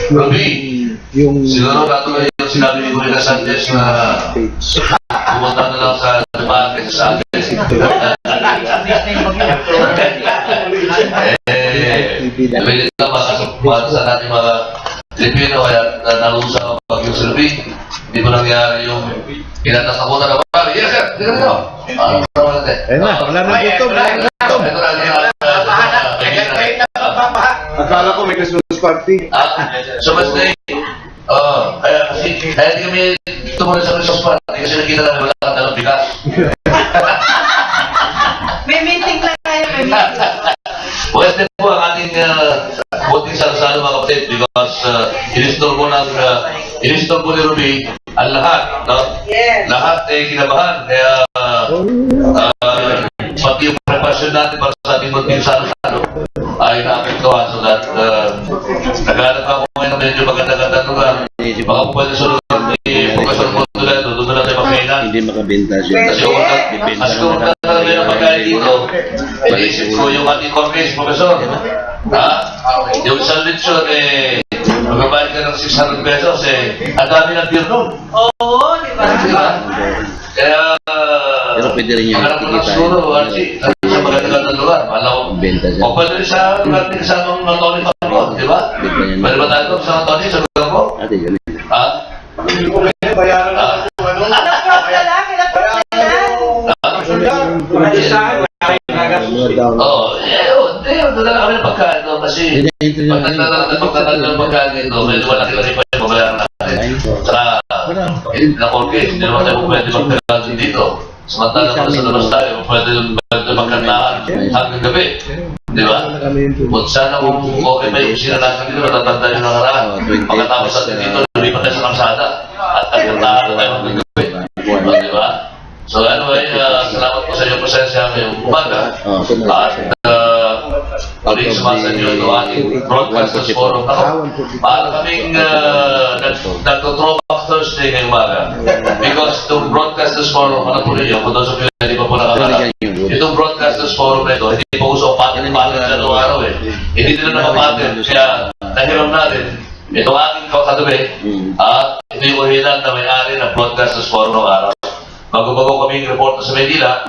Ruby, siguro natuloy yung sinabi ni Gulina Sanchez na pumunta na lang sa Japan kaysa sa akin. Nabilit ka pa sa natin mga Pilipino kaya nalusa ang bagyong Silvi. Hindi mo nangyari yung kinatasakutan na marami. Yes, sir! Tignan nyo! Ayun na, wala na dito. Ito na, Akala ko may Christmas party. So, mas na kaya hindi kami tumunod sa Christmas party kasi nakita namin wala kang dalawang bigas. May meeting lang tayo, may meeting. Well, step po ang ating voting salasalo mga kapatid because in-install po ni Ruby ang lahat, no? Yes. Lahat ay kinabahan, kaya pati yung preparasyon natin para sa ating voting salasalo ay naapektuhan so that naghanap ako ngayon na medyo maganda-ganda lugar. Baka po pwede sunod ni Professor Montolento, doon na tayo makainan. Hindi makabenta siya. Kasi kung magkakaroon ng pagkain dito, maisip ko yung ating cornice, Professor. Yung isang lechon, magbabayad ka ng 600 pesos, ang dami ng beer nun. Oo, di ba? Kaya, Pero pwede rin yung maghanap ko ng siguro, Archie, sa maganda-ganda lugar. Benta siya. O pwede rin sa lugar din sa mga Tony Paco, di ba? Pwede ba tayo sa Tony, sa lugar mo? Ate, ganun. Hindi ko kaya bayaran na Kinapros na lang, kinapros na lang. Doon na kami ng pagkain doon kasi pag nagtatagal ng pagkain dito, medyo malaki-laki pa yung babayaran natin. Saka, na cornice, hindi naman tayo pwede magtagal dito. Samantala naman sa labas tayo, pwede magkantaan hanggang gabi. Di ba? Kung sana kung okay pa yung kusina natin dito, natatanda yung nakaraan. Pagkatapos natin dito, lumipat tayo sa kalsada at kantaan tayo hanggang gabi. Di ba? So anyway, salamat po sa iyong presensya ngayong umaga. At ulit sumasa niyo ito ating Broadcasters Forum. Para kaming nagto-throwback Thursday ngayong umaga. Because itong Broadcasters Forum, ano po ninyo, kung doon sa Pilipinas, hindi pa po nakakala. Itong Broadcasters Forum na ito, hindi po uso patent-patent na itong araw Hindi nila nakapatent, kaya nahiram natin. Itong aking katabi, ito yung uhilan na may-ari ng Broadcasters Forum ng araw. Bago-bago kaming report sa Maynila,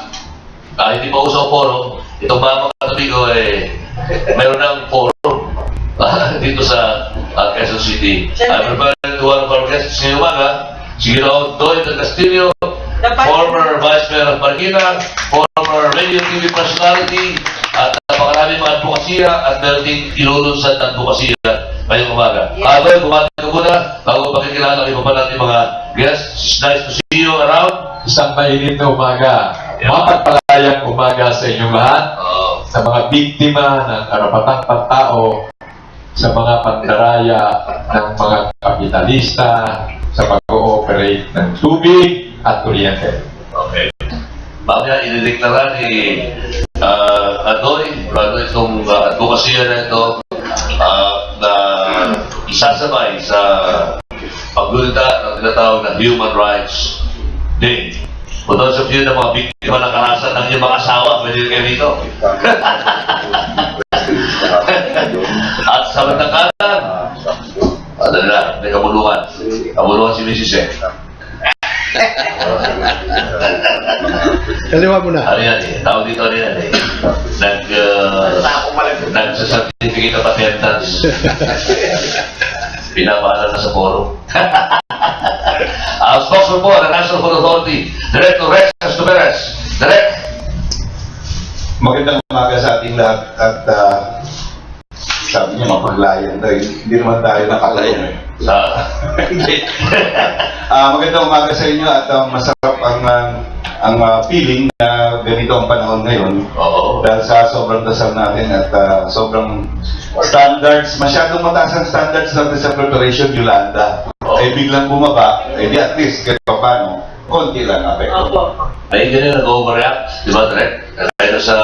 hindi pa uso ang forum, itong mga katabi ko mayroon ng forum dito sa Quezon City. I'm preparing to one of our guests ngayong umaga, si Ginoong Doy del Castillo, former Vice Mayor of Marikina, former radio TV personality, at napakaraming mga advokasya at meron din tinulunsad ng advokasya ngayong umaga. Doy, bumati ka muna, bago pakikilala ko iba pa natin mga guests. It's nice to see you around. Isang mainit na umaga. Mapagpalayang umaga sa inyong lahat. Sa mga biktima ng karapatang pantao, sa mga pandaraya ng mga kapitalista, sa pag-ooperate ng tubig at kuryente. Okay. Mamaya, inideklara ni Adoy, itong advokasya na ito na isasabay sa pagdulita ng tinatawag na Human Rights Day. For those of you na mga biktima ng karahasan ng inyong mga asawa, pwede kayo dito. At sa matangkalan, may kabuluhan. Kabuluhan si Mrs. Kaliwa mo na. Ano yan tao dito ano yan nagsacertificate of attendance. Pinabahala na sa forum. Ang spokesman po ng National Food Authority, Director Rex Estuperes. Direct. Magandang umaga sa ating lahat at sabi niya mapaglayan tayo. Hindi naman tayo nakalayan. Magandang umaga sa inyo at masarap ang feeling na ganito ang panahon ngayon. Dahil sa sobrang dasal natin at sobrang standards, masyadong mataas ang standards natin sa preparation, Yolanda. Ay biglang bumaba, di at least kahit pa paano, konti lang apekto. Ay ganyan nag-overreact, di ba, Direk? Kaya sa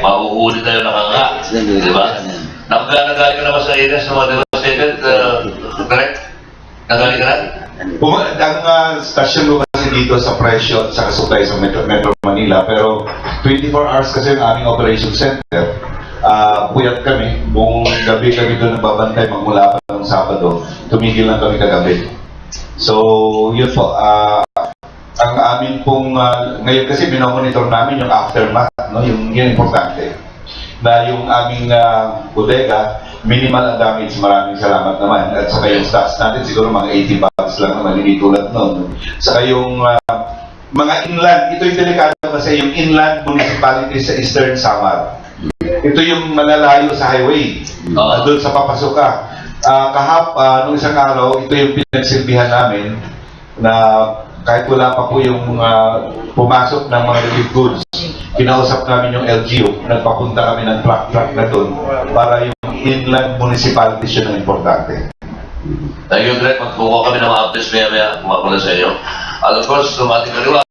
mahuhuli tayo nakanga, di ba? Nagaling ka naman sa areas ng mga devastated, Direk? Nagaling ka na? Ang stasyon ko kasi dito sa presyo at sa supply sa Metro Manila, pero 24 hours kasi ang aming operation center. Puyat kami, buong gabi kami doon nagbabantay magmula pa ng nung Sabado, tumigil lang kami kagabi. So, yun po. Ang amin pong, ngayon kasi binomonitor namin yung aftermath, no? Yung importante. Na yung aming bodega, minimal ang damage, maraming salamat naman. At saka yung stocks natin, siguro mga 80 bags lang naman, hindi tulad nun. Saka yung mga inland, ito yung delikado kasi yung inland municipalities sa Eastern Samar. Ito yung malalayo sa highway, doon sa papasok ka. Nung isang araw, ito yung pinagsilbihan namin na kahit wala pa po yung pumasok ng mga relief goods, kinausap namin yung LGU, nagpapunta kami ng truck na doon para yung inland municipalities yun ang importante. Thank you, Greg. Magkukuha kami ng mga updates maya-maya, kumapala sa iyo. At of course, sa ating kaliwa,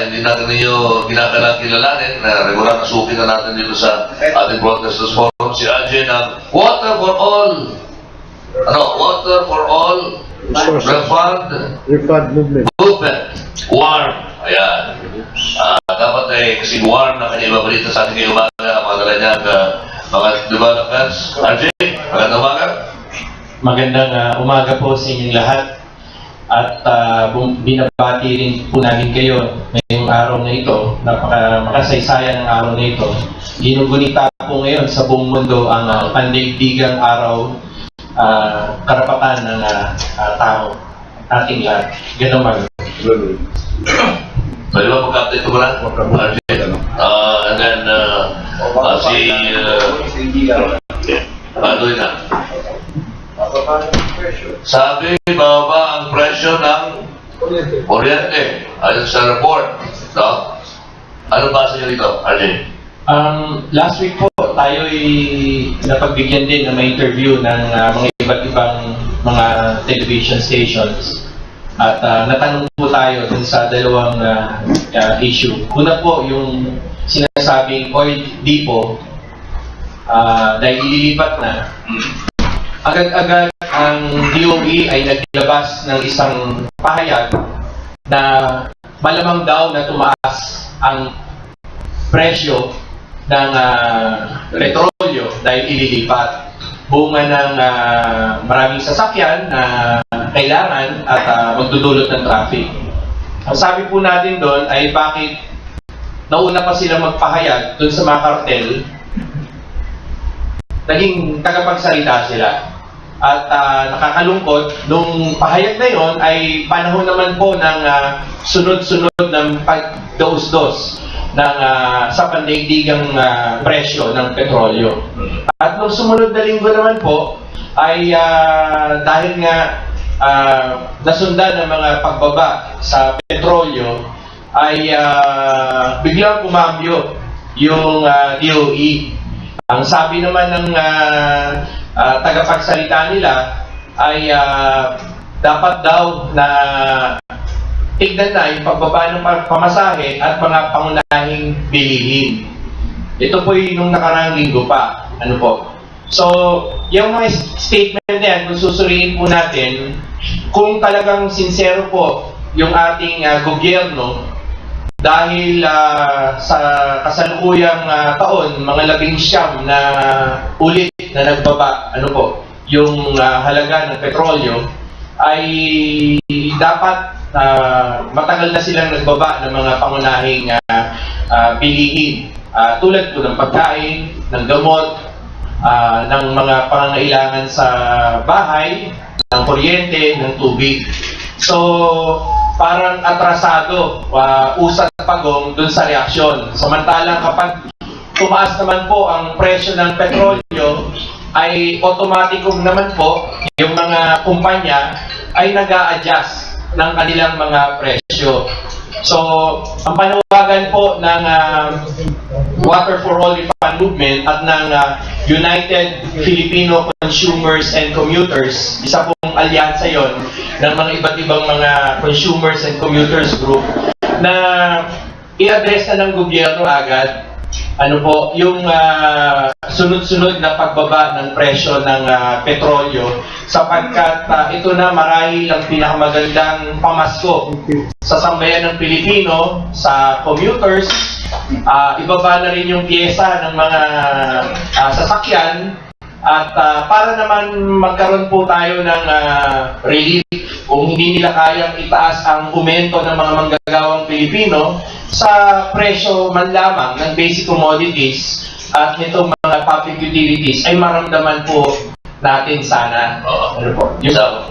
hindi natin ninyo kilalanin na regular na suki na natin dito sa ating broadcasters forum, si Ajay ng Water for All. Water for All Refund movement. Warm. Ayan. Dapat kasi warm na kanya ibabalita sa ating ngayong umaga, mga dalanyang mga developments. Ajay, magandang umaga. Magandang umaga po sa inyong lahat at binabati rin po namin kayo ngayong araw na ito, makasaysayan ng araw na ito. Ginugunita po ngayon sa buong mundo ang pandaigdigang araw, karapatan ng tao, ating lahat. Ganun mag. Pwede ba mag-update ko lang? And then, doon na. Sabi, bababa ang presyo ng kuryente ayon sa report. No? Ano ba sa inyo dito, RJ? Last week po, tayo'y napagbigyan din na may interview ng mga iba't ibang mga television stations. At natanong po tayo dun sa dalawang issue. Una po, yung sinasabing oil depot, dahil ililipat na, agad-agad ang DOE ay naglabas ng isang pahayag na malamang daw na tumaas ang presyo ng petrolyo dahil ililipat. Bunga ng maraming sasakyan na kailangan at magdudulot ng traffic. Ang sabi po natin doon ay bakit nauna pa sila magpahayag doon sa mga kartel, naging tagapagsalita sila. At nakakalungkot, nung pahayag na yon ay panahon naman po ng sunod-sunod ng pagdaos-dos ng sa pandaigdigang presyo ng petrolyo. At nung sumunod na linggo naman po ay dahil nga nasundan ng mga pagbaba sa petrolyo ay biglang kumambyo yung DOE. Ang sabi naman ng tagapagsalita nila ay dapat daw na tignan na yung pagbaba ng pamasahe at mga pangunahing bilihin. Ito po yung nung nakaraang linggo pa. Ano po? So, yung mga statement na yan, kung susuriin po natin, kung talagang sincero po yung ating gobyerno, dahil sa kasalukuyang taon, mga 19 na ulit na nagbaba, ano po, yung halaga ng petrolyo, ay dapat matagal na silang nagbaba ng mga pangunahing bilihin. Tulad po ng pagkain, ng gamot, ng mga pangangailangan sa bahay, ng kuryente, ng tubig. So, parang atrasado, usat pagong dun sa reaksyon. Samantalang kapag tumaas naman po ang presyo ng petrolyo, ay automatiko naman po yung mga kumpanya ay nag-a-adjust ng kanilang mga presyo. So, ang panawagan po ng Water for All Refund Movement at ng United Filipino Consumers and Commuters, isa pong alyansa yon ng mga iba't ibang mga consumers and commuters group, na i-address na ng gobyerno agad ano po yung sunod-sunod na pagbaba ng presyo ng petrolyo, sapagkat ito na marahil ang pinakamagandang pamasko sa sambayan ng Pilipino, sa commuters. Ibaba na rin yung pyesa ng mga sasakyan At para naman magkaroon po tayo ng relief kung hindi nila kayang itaas ang aumento ng mga manggagawang Pilipino sa presyo man lamang ng basic commodities at nitong mga public utilities ay maramdaman po natin sana. Ano po?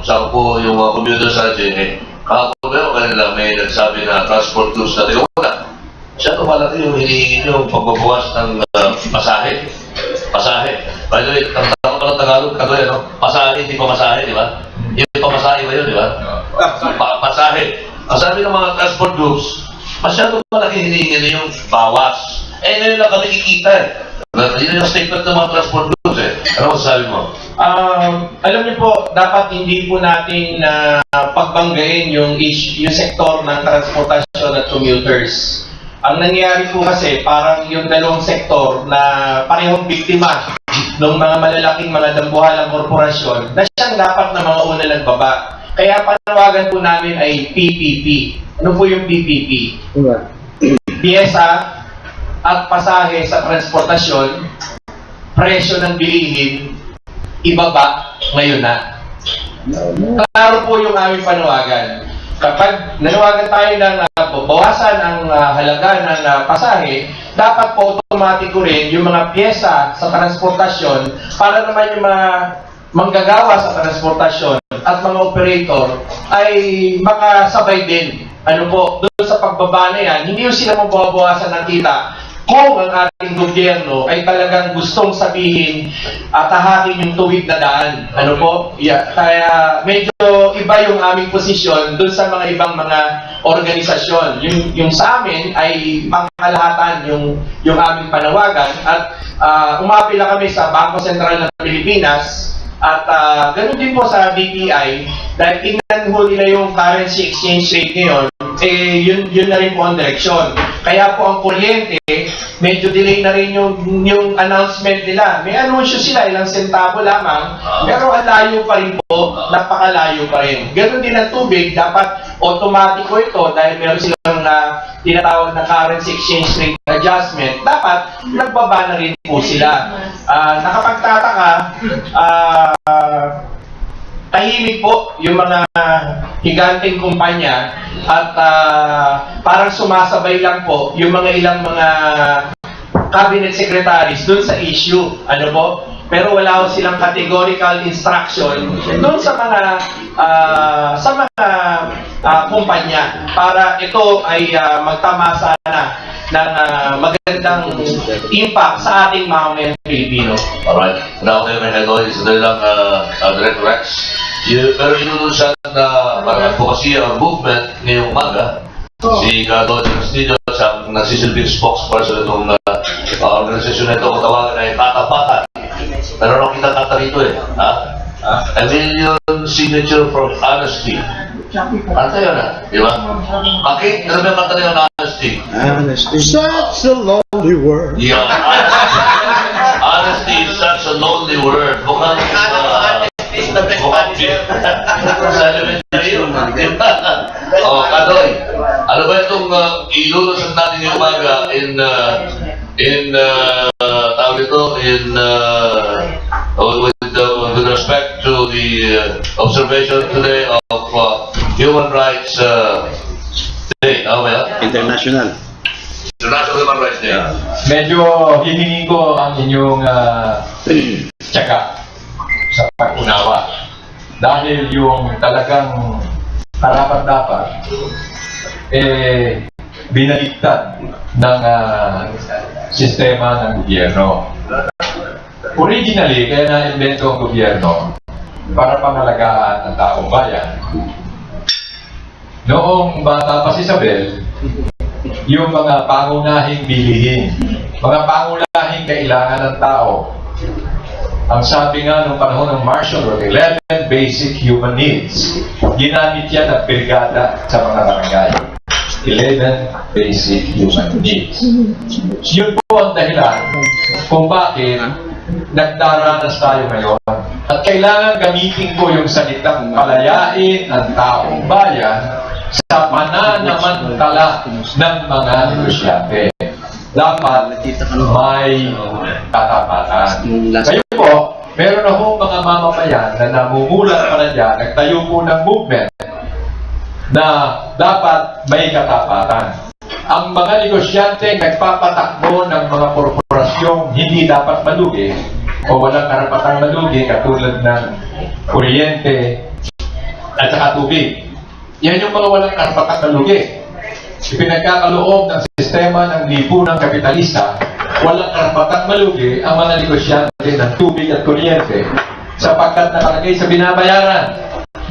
Sa po yung mga commuter sa atin, kahapon ba kanila may nagsabi na transport tools na tayo na. Siya ito malaki yung hinihingi yung pagbabawas ng pasahe. Pasahe. By the way, ang tawag ng Tagalog, kagaya, no? Pasahe, hindi pa masahe, di ba? Yung pamasahe ba yun, di ba? Pasahe. Ang sabi ng mga transport groups, masyado malaki hinihingi na yung bawas. Ngayon lang kami kikita eh. Yun yung statement ng mga transport groups eh. Ano masasabi mo? Alam niyo po, dapat hindi po natin pagbanggain yung sektor ng transportasyon at commuters. Ang nangyari po kasi, parang yung dalawang sektor na parehong biktima ng mga malalaking mga dambuhalang korporasyon na siyang dapat na mga una nagbaba. Kaya panawagan po namin ay PPP. Ano po yung PPP? Piyesa at pasahe sa transportasyon, presyo ng bilihin, ibaba ngayon na. Klaro po yung aming panawagan. Kapag nanawagan tayo ng bawasan ang halaga ng pasahe, dapat po automatiko rin yung mga piyesa sa transportasyon para naman yung mga manggagawa sa transportasyon at mga operator ay makasabay din. Ano po, doon sa pagbaba na yan, hindi yung sila mababawasan ng kita kung ang ating gobyerno ay talagang gustong sabihin at tahakin yung tuwid na daan. Ano po? Yeah. Kaya medyo iba yung aming posisyon dun sa mga ibang mga organisasyon. Yung sa amin ay pangkalahatan yung aming panawagan at umapila kami sa Bangko Sentral ng Pilipinas at ganun din po sa BPI dahil tingnan ho nila yung currency exchange rate ngayon, yun na rin po ang direksyon. Kaya po ang kuryente, medyo delay na rin yung announcement nila. May anunsyo sila, ilang sentabo lamang, pero ang layo pa rin po, napakalayo pa rin. Ganun din ang tubig, dapat automatiko ito dahil meron silang tinatawag na currency exchange rate adjustment. Dapat nagbaba na rin po sila. Nakapagtataka, tahimik po yung mga higanteng kumpanya at parang sumasabay lang po yung mga ilang mga cabinet secretaries dun sa issue. Ano po? Pero wala ko silang categorical instruction dun sa mga kumpanya para ito ay magtamasa na ng magandang impact sa ating mga Pilipino. Alright. Now, kayo may hello, isa na lang Direct Rex. Pero yun siya na parang advocacy or movement ngayong umaga, si Carlo Castillo, siyang nagsisilbing spokesperson itong organisasyon na ito, kung tawagan ay Tatapakan. Pero nakita kata rito eh. A million signature for honesty. Kanta yun di ba? Bakit? Ano ba yung kanta na yun, honesty? Honesty, such a lonely world. Yeah, honesty is such a lonely word. Mukhang Honesty is the best manager. elementary yun. Oh, Kadoy, ano ba itong ilulusot natin yung umaga with respect to the observation today of Human Rights Day. International. International Human Rights Day. Medyo hihingi ko ang inyong tiyaga sa pag-unawa. Dahil yung talagang karapat-dapat, binaligtad ng sistema ng gobyerno. Originally, kaya na-invento ang gobyerno para pangalagaan ang taong bayan. Noong bata pa si Isabel, yung mga pangunahing bilihin, mga pangunahing kailangan ng tao. Ang sabi nga nung panahon ng martial law, 11 basic human needs. Ginamit yan ng brigada sa mga barangay. 11 basic human needs. Yun po ang dahilan kung bakit nagdaranas tayo ngayon. At kailangan gamitin ko yung salitang palayain ang taong bayan sa pananamantala ng mga negosyante. Dapat may tatapatan. Kayo po, meron akong mga mamamayan na namumulat pa na dyan, nagtayo po ng movement na dapat may katapatan. Ang mga negosyante nagpapatakbo ng mga korporasyong hindi dapat malugi o walang karapatang malugi katulad ng kuryente at saka tubig. Yan yung mga walang karapatang malugi. Ipinagkakaloob ng sistema ng lipunang kapitalista, walang karapatang malugi ang mga negosyante ng tubig at kuryente sapagkat nakalagay sa binabayaran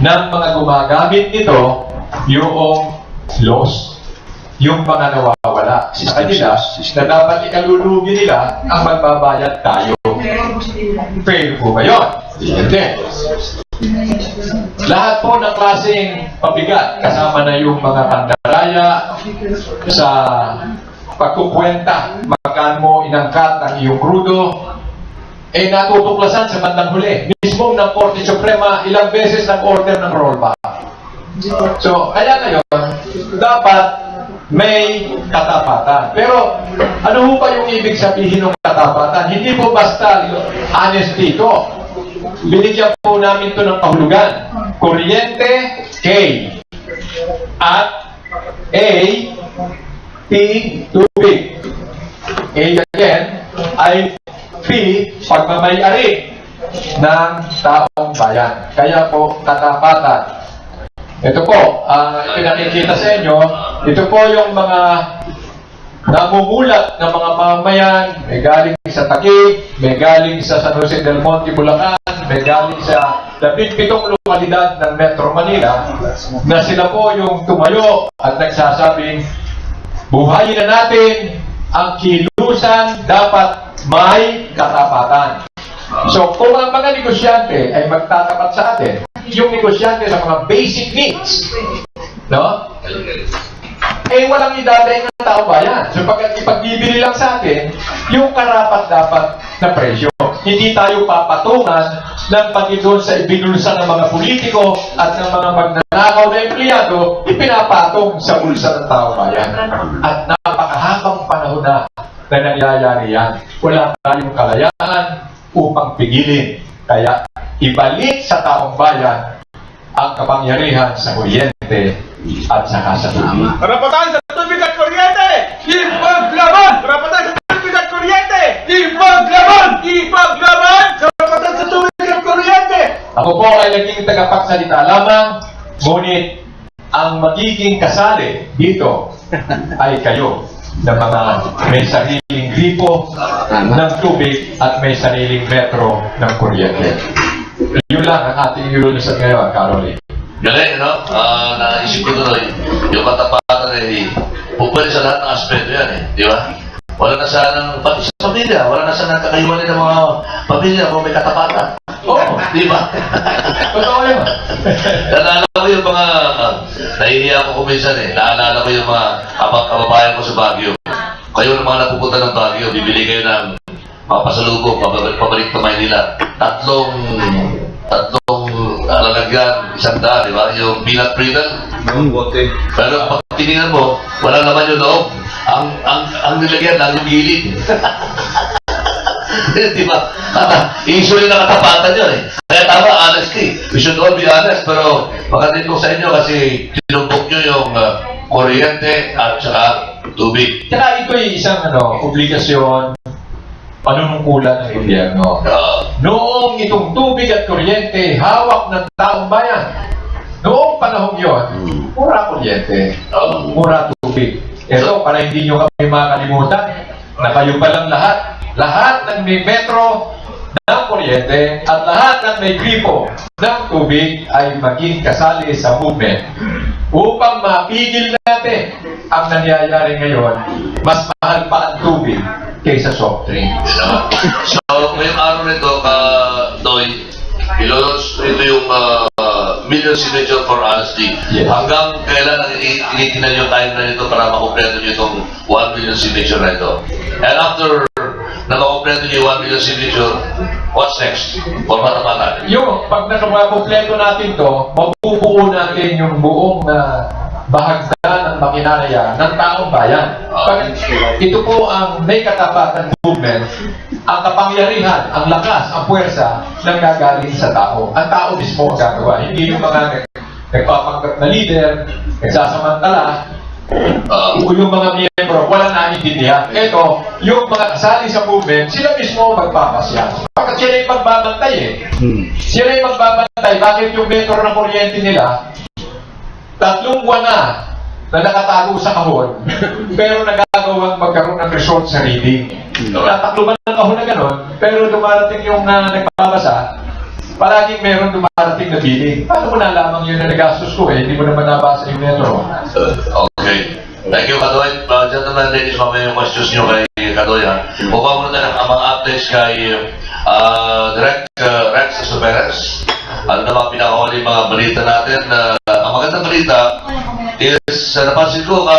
ng mga gumagamit nito yung loss, yung mga nawawala sa kanila na dapat ikalulugi nila ang magbabayad tayo. Fair po ba yun? Hindi. Lahat po ng klaseng pabigat, kasama na yung mga pandaraya sa pagkukwenta, magkaan mo inangkat ang iyong krudo, eh natutuklasan sa bandang huli. Mismo ng Korte Suprema, ilang beses nag-order ng rollback. So, kaya ngayon, dapat may katapatan. Pero, ano ho ba yung ibig sabihin ng katapatan? Hindi po basta honesty ito. Binigyan po namin ito ng pahulugan. Kuryente, K. At A, P, tubig. A again, ay P, pagmamayari ng taong bayan. Kaya po, katapatan. Ito po, pinakikita sa inyo, ito po yung mga namumulat ng mga mamamayan, may galing sa Taguig, may galing sa San Jose del Monte, Bulacan, may galing sa 17 lokalidad ng Metro Manila, na sila po yung tumayo at nagsasabing, buhayin na natin ang kilusan, dapat may katapatan. So, kung ang mga negosyante ay magtatapat sa atin, yung negosyante sa mga basic needs, no? Eh, walang idadaing ng tao bayan. So, pag ipagbibili lang sa atin, yung karapat-dapat na presyo. Hindi tayo papatungan ng pati doon sa ibinulsa ng mga politiko at ng mga magnanakaw na empleyado, ipinapatong sa bulsa ng tao bayan. At napakahabang panahon na nangyayari yan. Wala tayong kalayaan upang pigilin. Kaya, ibalik sa taong bayan ang kapangyarihan sa kuryente at saka sa tubig. Karapatan sa tubig at kuryente! Ipaglaban! Karapatan sa tubig at kuryente! Ipaglaban! Ipaglaban! Karapatan sa tubig at kuryente! Ako po ay naging tagapagsalita lamang, ngunit ang magiging kasali dito ay kayo na mga may sariling gripo ng tubig at may sariling metro ng kuryente. Yun lang ang ating ilulusan ngayon, Caroline. Galing, no? Naisip ko tuloy, yung katapatan eh, pupwede sa lahat ng aspeto yan eh, di ba? Wala na sanang, pati sa pamilya, wala na sanang kakaiwanin ng mga pamilya kung may katapatan. Oo, di ba? Totoo yun. Naalala ko yung mga, nahihiya ko minsan eh, naalala ko yung mga kababayan ko sa Baguio. Kayo ng mga napupunta ng Baguio, bibili kayo ng papasalubong, pabalik to Maynila. Tatlong lalagyan, 100, di ba? Yung peanut brittle. Pero pag tinignan mo, wala naman yung loob. Ang nilagyan lang yung gilid. Di ba? Issue yung nakatapatan yun eh. Kaya tama, honesty. We should all be honest, pero magandang ko sa inyo kasi tinumpok nyo yung kuryente at saka tubig. Kaya ito ay isang obligasyon, panunungkulan ng gobyerno. Noong itong tubig at kuryente, hawak ng taong bayan. Noong panahon yun, mura kuryente, mura tubig. Ito, para hindi nyo kami makalimutan, na kayo palang lahat ng may metro ng kuryente at lahat ng may gripo ng tubig ay maging kasali sa movement upang mapigil natin ang nangyayari ngayon. Mas mahal pa ang tubig kaysa soft drink. So, ngayong araw nito, Noy, ito yung million signature for honesty. Yes. Hanggang kailan tinitingnan yung time na ito para makumpleto nyo itong 1 million signature na ito. And after na makumpleto nyo yung 1 million signature, what's next? For matapatan? Yung pag nakakompleto natin to, mabubuo natin yung buong bahagda ng makinarya ng taong bayan. Ito po ang may katapatan movement, ang kapangyarihan, ang lakas, ang puwersa ng gagaling sa tao. Ang tao mismo ang gagawa, hindi yung mga nagpapanggap na leader, nagsasamantala, yung mga miyembro, walang naiintindihan. Ito, yung mga kasali sa movement, sila mismo ang magpapasya. Bakit sila yung magbabantay eh? Sila yung magbabantay. Bakit yung metro ng kuryente nila, 3 buwan na nakatago sa kahon, pero nagagawang magkaroon ng result sa reading. Tataklo man ng kahon na gano'n, pero dumarating yung nagbabasa, palaging meron dumarating na billing. Paano mo nalaman yun na nagastos ko eh? Hindi mo naman nabasa yung metro. Okay. Thank you, Kadoy. Gentlemen, ladies, mamaya yung questions nyo kay Kadoy. Bukha muna tayo ang mga updates kay Direct Rex Superes. Ano na mga pinakahuling mga balita natin? Ang magandang balita is, napansin ko,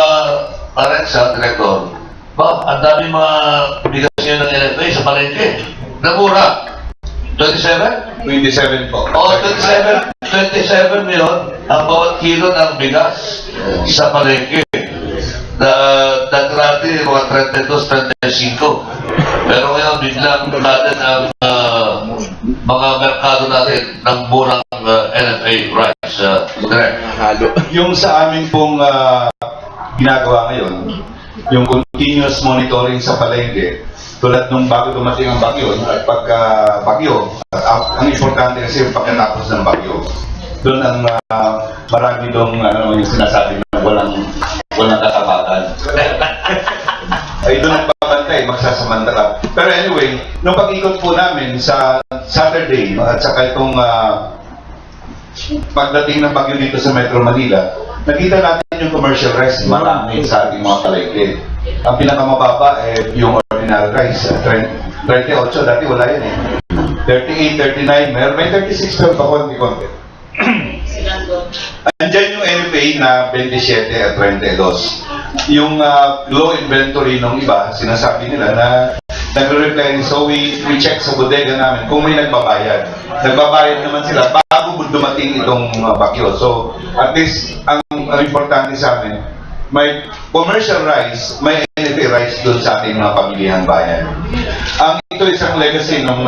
Rex, Director, ang dami mga bigas nyo ng NFA sa palengke. Namura. 27? 27 po. Oh, 27 million ang bawat kilo ng bigas sa palengke. Dati mga 32, 35. Pero ngayon, biglang natin ang mga merkado natin ng murang NFA rice. Direct. Yung sa amin pong ginagawa ngayon, yung continuous monitoring sa palengke, tulad nung bago dumating ang bagyo, at pagka bagyo, ang importante kasi yung pagkatapos ng bagyo, doon ang marami doon yung sinasabi na walang katapatan. Ay doon nagbabantay, magsasamantala. Pero anyway, nung pag-ikot po namin sa Saturday, at saka itong pagdating ng bagyo dito sa Metro Manila, nakita natin yung commercial rice marami sa ating mga palengke. Ang pinakamababa yung ordinary rice, 38, dati wala yan eh. 38, 39, may 36 pero pa konti-konti. Andyan yung NFA na 27 at 32. Yung low inventory ng iba, sinasabi nila na nagre-reply, so we check sa bodega namin kung may nagbabayad. Nagbabayad naman sila bago dumating itong bagyo. So at least ang importante sa amin, may commercial rice, may NFA rice doon sa ating mga pamilihang bayan. Ito isang legacy nung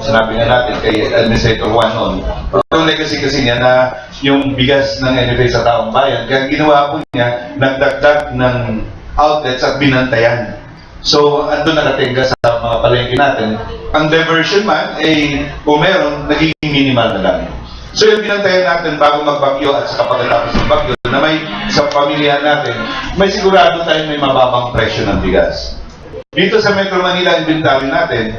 sinabi nga natin kay Administrator Juan noon. Itong legacy kasi niya na yung bigas ng NFA sa taong bayan. Kaya ginawa po niya, nagdagdag ng outlets at binantayan. So, andun nakatingga sa mga palengke natin. Ang diversion man, kung meron, nagiging minimal na lang. So, yung binantayan natin bago magbagyo at saka pagkatapos ng bagyo, na may sa pamilya natin, may sigurado tayong may mababang presyo ng bigas. Dito sa Metro Manila inventory natin,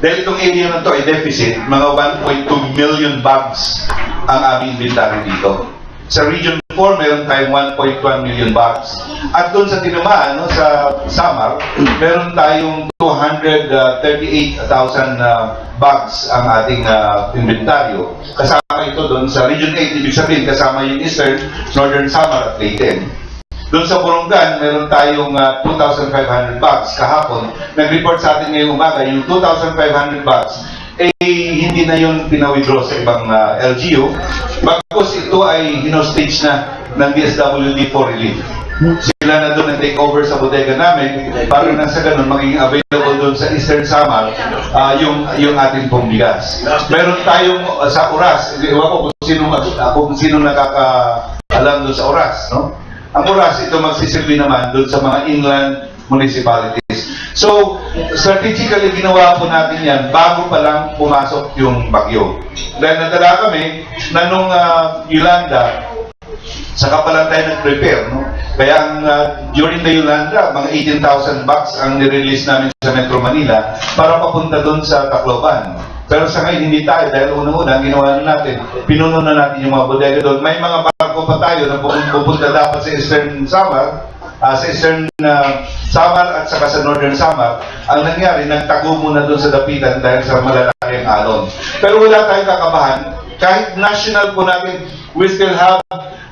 dahil itong area na ito ay deficit, mga 1.2 million bags ang aming inventory dito. Sa Region 4, meron tayong 1.1 million bags. At doon sa tinamaan, sa Samar, meron tayong 238,000 bags ang ating inventaryo. Kasama ito doon sa Region 8, ibig sabihin kasama yung Eastern, Northern Samar at Leyte. Doon sa Borongan, meron tayong 2,500 bags kahapon. Nag-report sa atin ngayong umaga, yung 2,500 bags, hindi na yun pinawithdraw sa ibang LGU. Bagkus ito ay hinostage na ng DSWD for relief. Sila na doon ang take over sa bodega namin para na sa ganun maging available doon sa Eastern Samar yung ating pong bigas. Meron tayong sa oras, iwan ko kung sino nakakaalam doon sa oras, no? Ang oras ito magsisilbi naman doon sa mga inland municipalities. So, strategically ginawa po natin yan bago pa lang pumasok yung bagyo. Dahil nadala kami na nung Yolanda, saka pa lang tayo nag-prepare, no? Kaya during the Yolanda, mga 18,000 bags ang nirelease namin sa Metro Manila para papunta doon sa Tacloban. Pero sa ngayon hindi tayo dahil unang-una ang ginawa natin, pinuno na natin yung mga bodega doon. May mga barko pa tayo na pupunta dapat sa Eastern Samar, Samar at saka sa Northern Samar. Ang nangyari, nagtago muna doon sa dapitan dahil sa malalaking alon. Pero wala tayong kakabahan. Kahit national po natin, we still have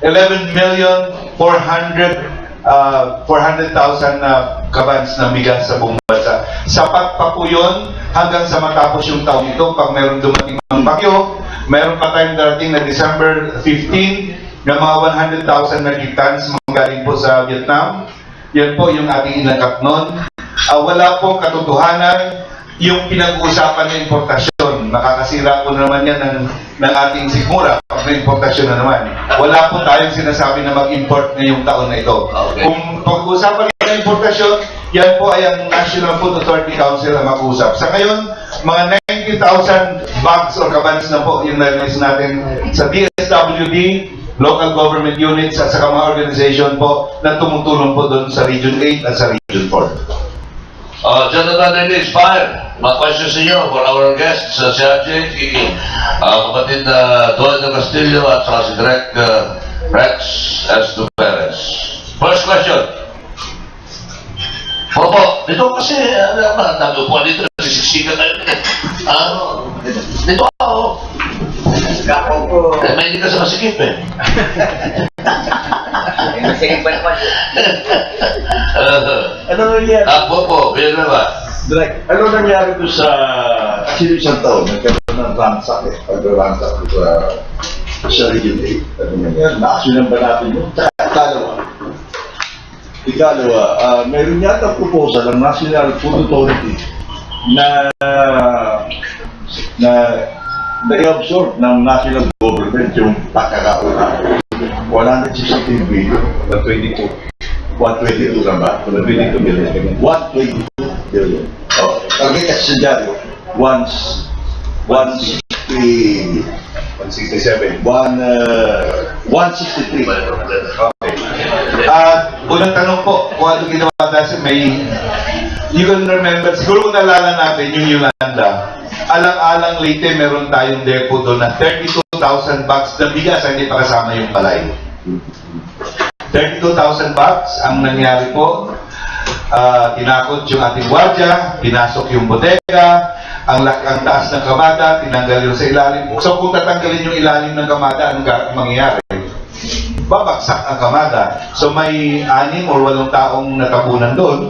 11,400,000 kabans na bigas sa buong bansa. Sapat pa po yun hanggang sa matapos yung taon ito. Pag meron dumating ng bagyo, meron pa tayong darating na December 15, na mga 100,000 metric tons galing po sa Vietnam. Yan po yung ating inangkat nun. Wala pong katotohanan yung pinag-uusapan ng importasyon. Nakakasira po naman yan ng ating sigmura pag may importasyon na naman. Wala po tayong sinasabi na mag-import ngayong taon na ito. Okay. Kung pag-uusapan ng importasyon, yan po ay ang National Food Authority Council ang mag-uusap. Sa ngayon, mga 90,000 bags or kabans na po yung na-release natin sa DSWD, local government units at sa mga organization po na tumutulong po doon sa Region 8 at sa Region 4. Jonathan Dennis, fire. Mga questions sa inyo for our guests, si RJ, kapatid na Doan de Castillo at saka si Direk Rex Esto Perez. First question. Opo, dito kasi, tago po dito, sisiksikan kayo. Dito ako. May hindi ka sa masikip eh. Masigit pa naman. Ano nangyari? Po, bigyan na ba? Direk, ano nangyari doon sa... Kasi isang taon, nagkaroon ng ransak eh. Pag-ransak sa Region 8. Ano nangyari? Naaksunan ba natin yun? Ikalawa, meron yata proposal ng National Food Authority na i-absorb ng national government yung pagkakauna. 163 billion. 122 na ba? 122 billion. 122 billion. Target kasi sa dyaryo, 167. 163. Okay. Unang tanong po, kung ano ginawa dahil you can remember, siguro kung naalala natin yung Yolanda, alang-alang Leyte, meron tayong depo doon na 32,000 bags na bigas, hindi pa kasama yung palay. 32,000 bags, ang nangyari po, tinakot yung ating gwardiya, pinasok yung bodega, ang taas ng kamada, tinanggal yung sa ilalim. So kung tatanggalin yung ilalim ng kamada, anong mangyayari? Babagsak ang kamada. So may 6 or 8 taong natabunan doon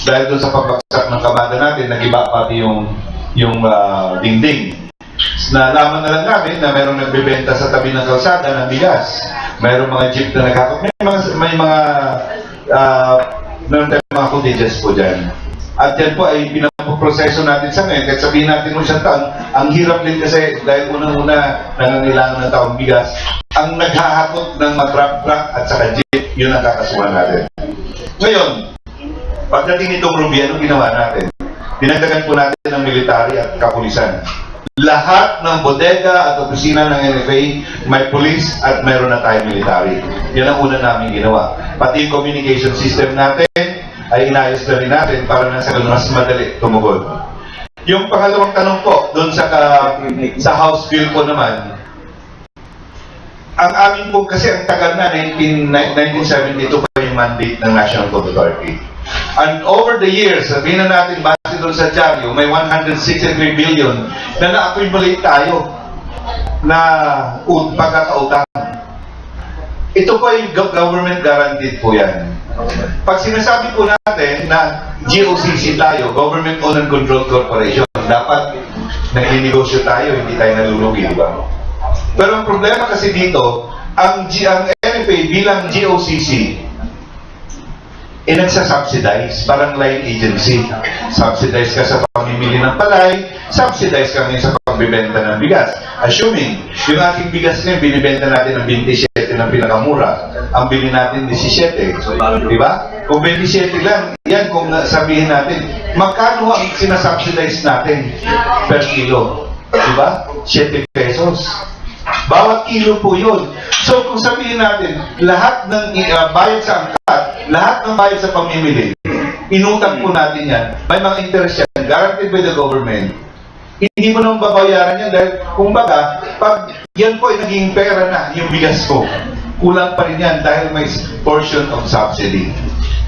dahil doon sa pagbagsak ng kamada natin, nagiba pati yung dingding. Nalaman na lang namin na mayroong nagbebenta sa tabi ng kalsada ng bigas. Mayroong mga jeep na nagkakot. Meron tayong mga contagious po dyan. At yan po ay pinaproseso natin sa ngayon. Kahit sabihin natin nung isang taon, ang hirap din kasi dahil unang-una nangangailangan ng taong bigas. Ang naghahakot ng matruck-truck at saka jeep, yun ang kakasuhan natin. Ngayon, pagdating itong Ruby, anong ginawa natin? Dinagdagan po natin ng military at kapulisan. Lahat ng bodega at opisina ng NFA may police at mayroon na tayong military. Yan ang una namin ginawa. Pati yung communication system natin ay inayos na rin natin para na sa mas madali tumugod. Yung pangalawang tanong po, doon sa House Bill po naman, ang amin po kasi ang tagal na, 1972 pa yung mandate ng National Food Authority. And over the years, sabihin na natin, base doon sa dyaryo, may 163 billion na na-accumulate tayo na pagkakautang. Ito po yung government guaranteed po yan. Pag sinasabi po natin na GOCC tayo, Government Owned and Controlled Corporation, dapat nagninegosyo tayo, hindi tayo nalulugi, di ba? Pero ang problema kasi dito, ang NFA bilang GOCC, nagsasubsidize, parang line agency. Subsidize ka sa pamimili ng palay, subsidize ka ngayon sa pagbibenta ng bigas. Assuming, yung ating bigas ngayon, binibenta natin ng 27 ng pinakamura, ang bili natin 17. Di ba? Kung 27 lang, yan kung sabihin natin, magkano ang sinasubsidize natin per kilo? Di ba? 7 pesos. Bawat kilo po yun. So kung sabihin natin, lahat ng bayad sa angkat, lahat ng bayad sa pamimili, inutang po natin yan, may mga interest yan, guaranteed by the government. Hindi mo naman babayaran yan dahil, kumbaga, pag yan po ay naging pera na, yung bigas ko, kulang pa rin yan dahil may portion of subsidy.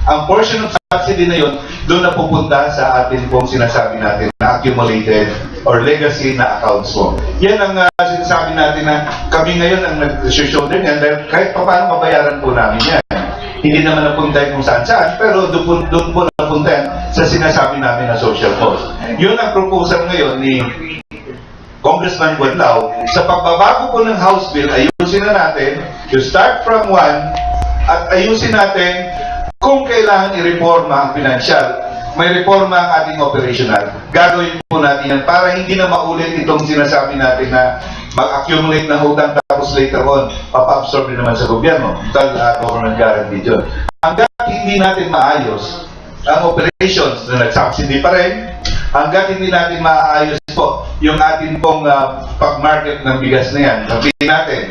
Ang portion of subsidy na yun, doon na pupunta sa atin pong sinasabi natin na accumulated or legacy na accounts mo. Yan ang sinasabi natin na kami ngayon ang nag-shoulder yan dahil kahit pa paano mabayaran po namin yan. Hindi naman napunta kung saan-saan, pero doon po napunta yan sa sinasabi namin na social cost. Yun ang proposal ngayon Congressman Guadlao, sa pagbabago po ng House Bill, ayusin na natin, you start from 1, at ayusin natin kung kailangan i-reforma ang financial. May reforma ang ating operational. Gagawin po natin yan para hindi na maulit itong sinasabi natin na mag-accumulate ng utang tapos later on, papa-absorb din naman sa gobyerno. Total government guarantee yun. Hanggang hindi natin maayos ang operations na nag-subsidy pa rin, hanggang hindi natin maayos po yung ating pong pag-market ng bigas na yan. Sabihin natin,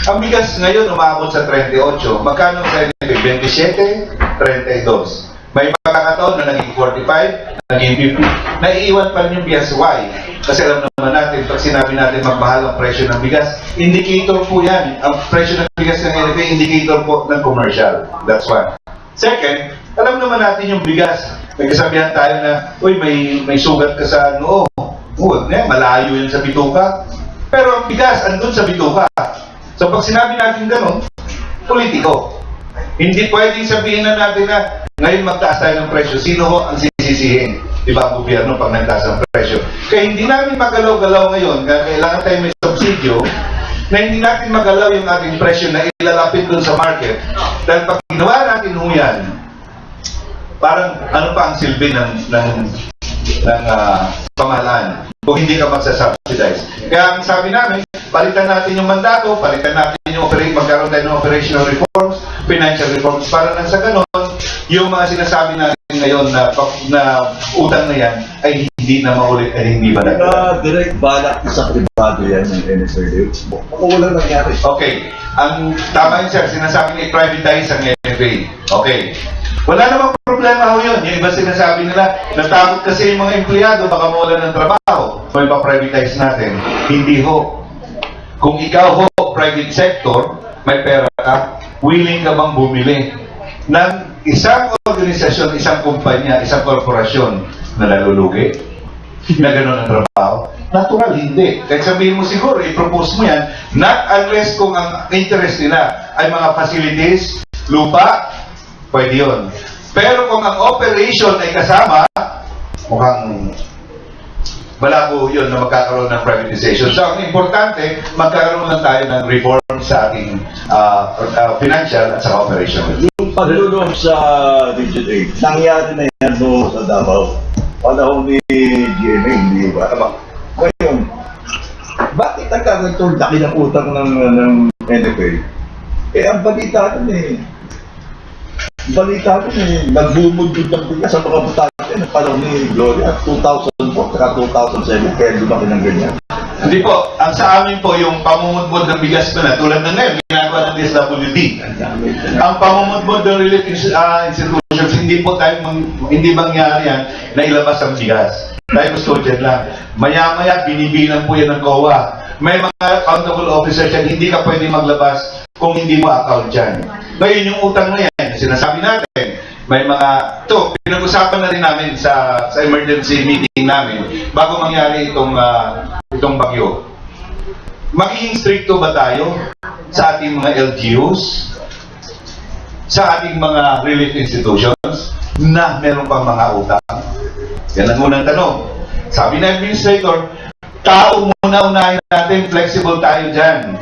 ang bigas ngayon umabot sa 38. Magkano sa 27, 32. May pagkakataon na naging 45, naging 50. Naiiwan pa rin yung bigas. Why? Kasi alam naman natin, pag sinabi natin magmahal ang presyo ng bigas, indicator po yan. Ang presyo ng bigas ng NFA, indicator po ng commercial. That's one. Second, alam naman natin yung bigas. Nagkasabihan tayo na, uy, may sugat ka sa noo. Huwag na, malayo yun sa bituka. Pero ang bigas, andun sa bituka. So pag sinabi natin gano'n, politiko. Hindi pwedeng sabihin na natin na ngayon magtaas tayo ng presyo. Sino ho ang sisisihin? Diba ang gobyerno pag nagtaas ng presyo? Kaya hindi namin magalaw-galaw ngayon. Kailangan tayo may subsidyo na hindi natin magalaw yung ating presyo na ilalapit dun sa market. Dahil pag ginawa natin ho yan, parang ano pa ang silbi ng pamahalaan kung hindi ka magsasubsidize. Kaya ang sabi namin, palitan natin yung mandato, palitan natin yung magkaroon tayo ng operational reforms, financial reforms, para nang sa ganon, yung mga sinasabi natin ngayon na utang na yan ay hindi na maulit at hindi ba Direct balak sa privado yan ng NFA. Baka walang nangyari. Okay. Ang tama yun, sir. Sinasabi niya i-privatize ang NFA. Okay. Wala namang problema ho yun. Yung iba sinasabi nila, natakot kasi yung mga empleyado, baka mawalan ng trabaho. May pa-privatize natin. Hindi ho. Kung ikaw ho, private sector, may pera ka, willing ka bang bumili ng isang organisasyon, isang kumpanya, isang korporasyon na nalulugi? Na gano'n ang trabaho? Natural, hindi. Kahit sabihin mo siguro, i-propose mo yan, not unless kung ang interest nila ay mga facilities, lupa, pwede yun. Pero kung ang operation ay kasama, mukhang malabo yun na magkakaroon ng privatization. So, ang importante, magkakaroon lang tayo ng reform sa ating financial at sa operational. Yung paglulong sa Region 8, nangyari na yan no, sa Davao. Panahon ni GMA, hindi ba? Ngayon, bakit nagkakaroon laki ng utang ng NFA? Eh, ang balita ko nagbumudod ng bigas sa mga butante ng panahon ni Gloria 2004 at 2007, kaya lumaki ng ganyan. Hindi po. Ang sa amin po, yung pamumudmod ng bigas ko na, tulad ng ngayon, ginagawa ng DSWD. Ang pamumudmod ng relief institutions, hindi po tayo, hindi mangyari yan na ilabas ang bigas. Tayo custodian lang. Maya-maya, binibilang po yan ng COA. May mga accountable officers yan, hindi ka pwede maglabas kung hindi mo account yan. Ngayon, yung utang na yan, sinasabi natin, may mga, ito, pinag-usapan na rin namin sa emergency meeting namin bago mangyari itong bagyo. Magiging stricto ba tayo sa ating mga LGUs, sa ating mga relief institutions na meron pang mga utang? Yan ang unang tanong. Sabi na administrator, tao muna unahin natin, flexible tayo dyan.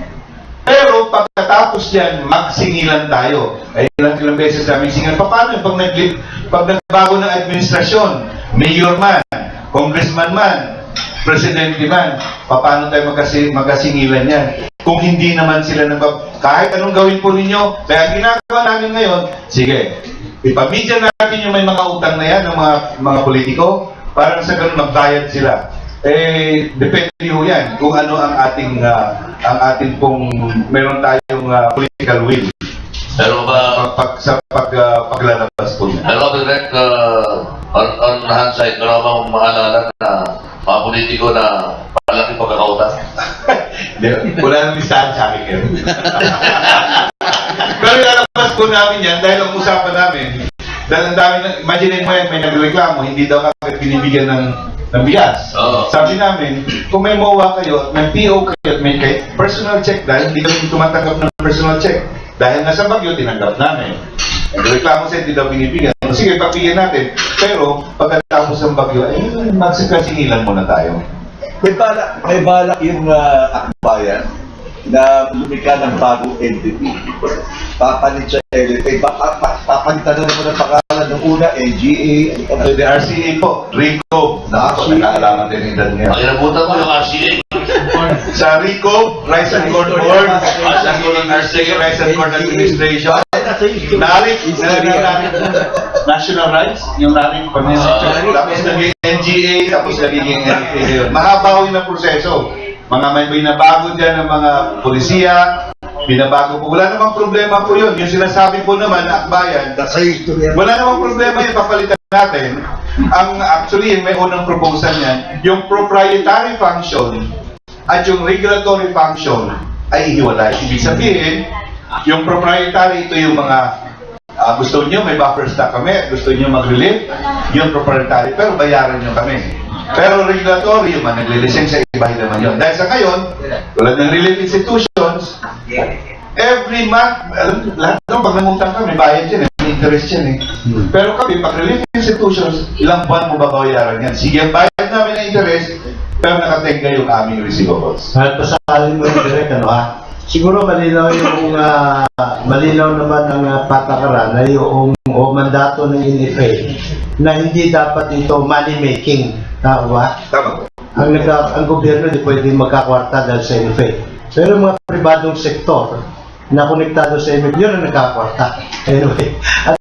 Pero pagkatapos yan, magsingilan tayo. Ay ilang beses namin singilan. Paano yung pag nagbago ng administrasyon, mayor man, congressman man, presidente man, paano tayo magkasingilan yan? Kung hindi naman sila kahit anong gawin po ninyo, kaya ginagawa namin ngayon, sige, ipamedya natin yung may mga utang na yan ng mga politiko, para sa ganun magbayad sila. Eh, depende ho yan kung ano ang ating pong meron tayong political will. Pero ba, paglalabas po niya. pero ba direct on hindsight, pero ba maalala na mga politiko na malaki pagkakautang? Wala nang listahan sa akin yun. Pero ilalabas po namin yan dahil ang usapan namin, dahil ang dami, imagine mo yan, may nagreklamo, hindi daw kagad binibigyan ng bigas. Sabi namin, kung may MOA kayo, at may PO kayo, at may personal check, dahil hindi kami tumatanggap ng personal check. Dahil nasa Bagyo, tinanggap namin. Nagreklamo siya, hindi daw binibigyan. Sige, papigyan natin. Pero, pagkatapos ng Bagyo, magsisingilan muna tayo. May balak yung akbayan na lumika ng bagong entity. Papalit sa LFA. Papalitan na naman ang pangalan ng una, NGA. The RCA po, RICO. Nakakalaman din yung niya. Ang inabutan ko yung RCA. Sa RICO, Rice and Corn Board, sa RCA, Rice and Corn Administration, NARIC, National Rights, yung NARIC, tapos naging NGA, tapos naging NFA yun. Mahaba ko yung proseso. Mga may binabago dyan ng mga polisiya, binabago po. Wala namang problema po yun. Yung sinasabi po naman na akbayan, wala namang problema yung papalitan natin. Actually, may unang proposal niyan, yung proprietary function at yung regulatory function ay ihiwalay. Ibig sabihin, yung proprietary, ito yung mga gusto nyo, may buffer stock kami, gusto nyo mag-relieve, yung proprietary, pero bayaran nyo kami. Pero regulatory, yung mga naglilisensya, ibahin naman yun. Dahil sa ngayon, tulad ng relief institutions, every month, lahat naman, pag nangutang ka, may bayad yan, may interest yan eh. Pero kami, pag relief institutions, ilang buwan mo babayaran yan? Sige, ang bayad namin ng interest, pero nakatenga yung aming receivables. At pasakalin mo yung direct, ano ha? Siguro malinaw yung malinaw naman ang patakaran na yung mandato ng NFA na hindi dapat ito money making. Tama ba? Tama. Ang gobyerno di pwede magkakwarta dahil sa NFA. Pero mga pribadong sektor na konektado sa NFA, yun ang nagkakwarta. Anyway, at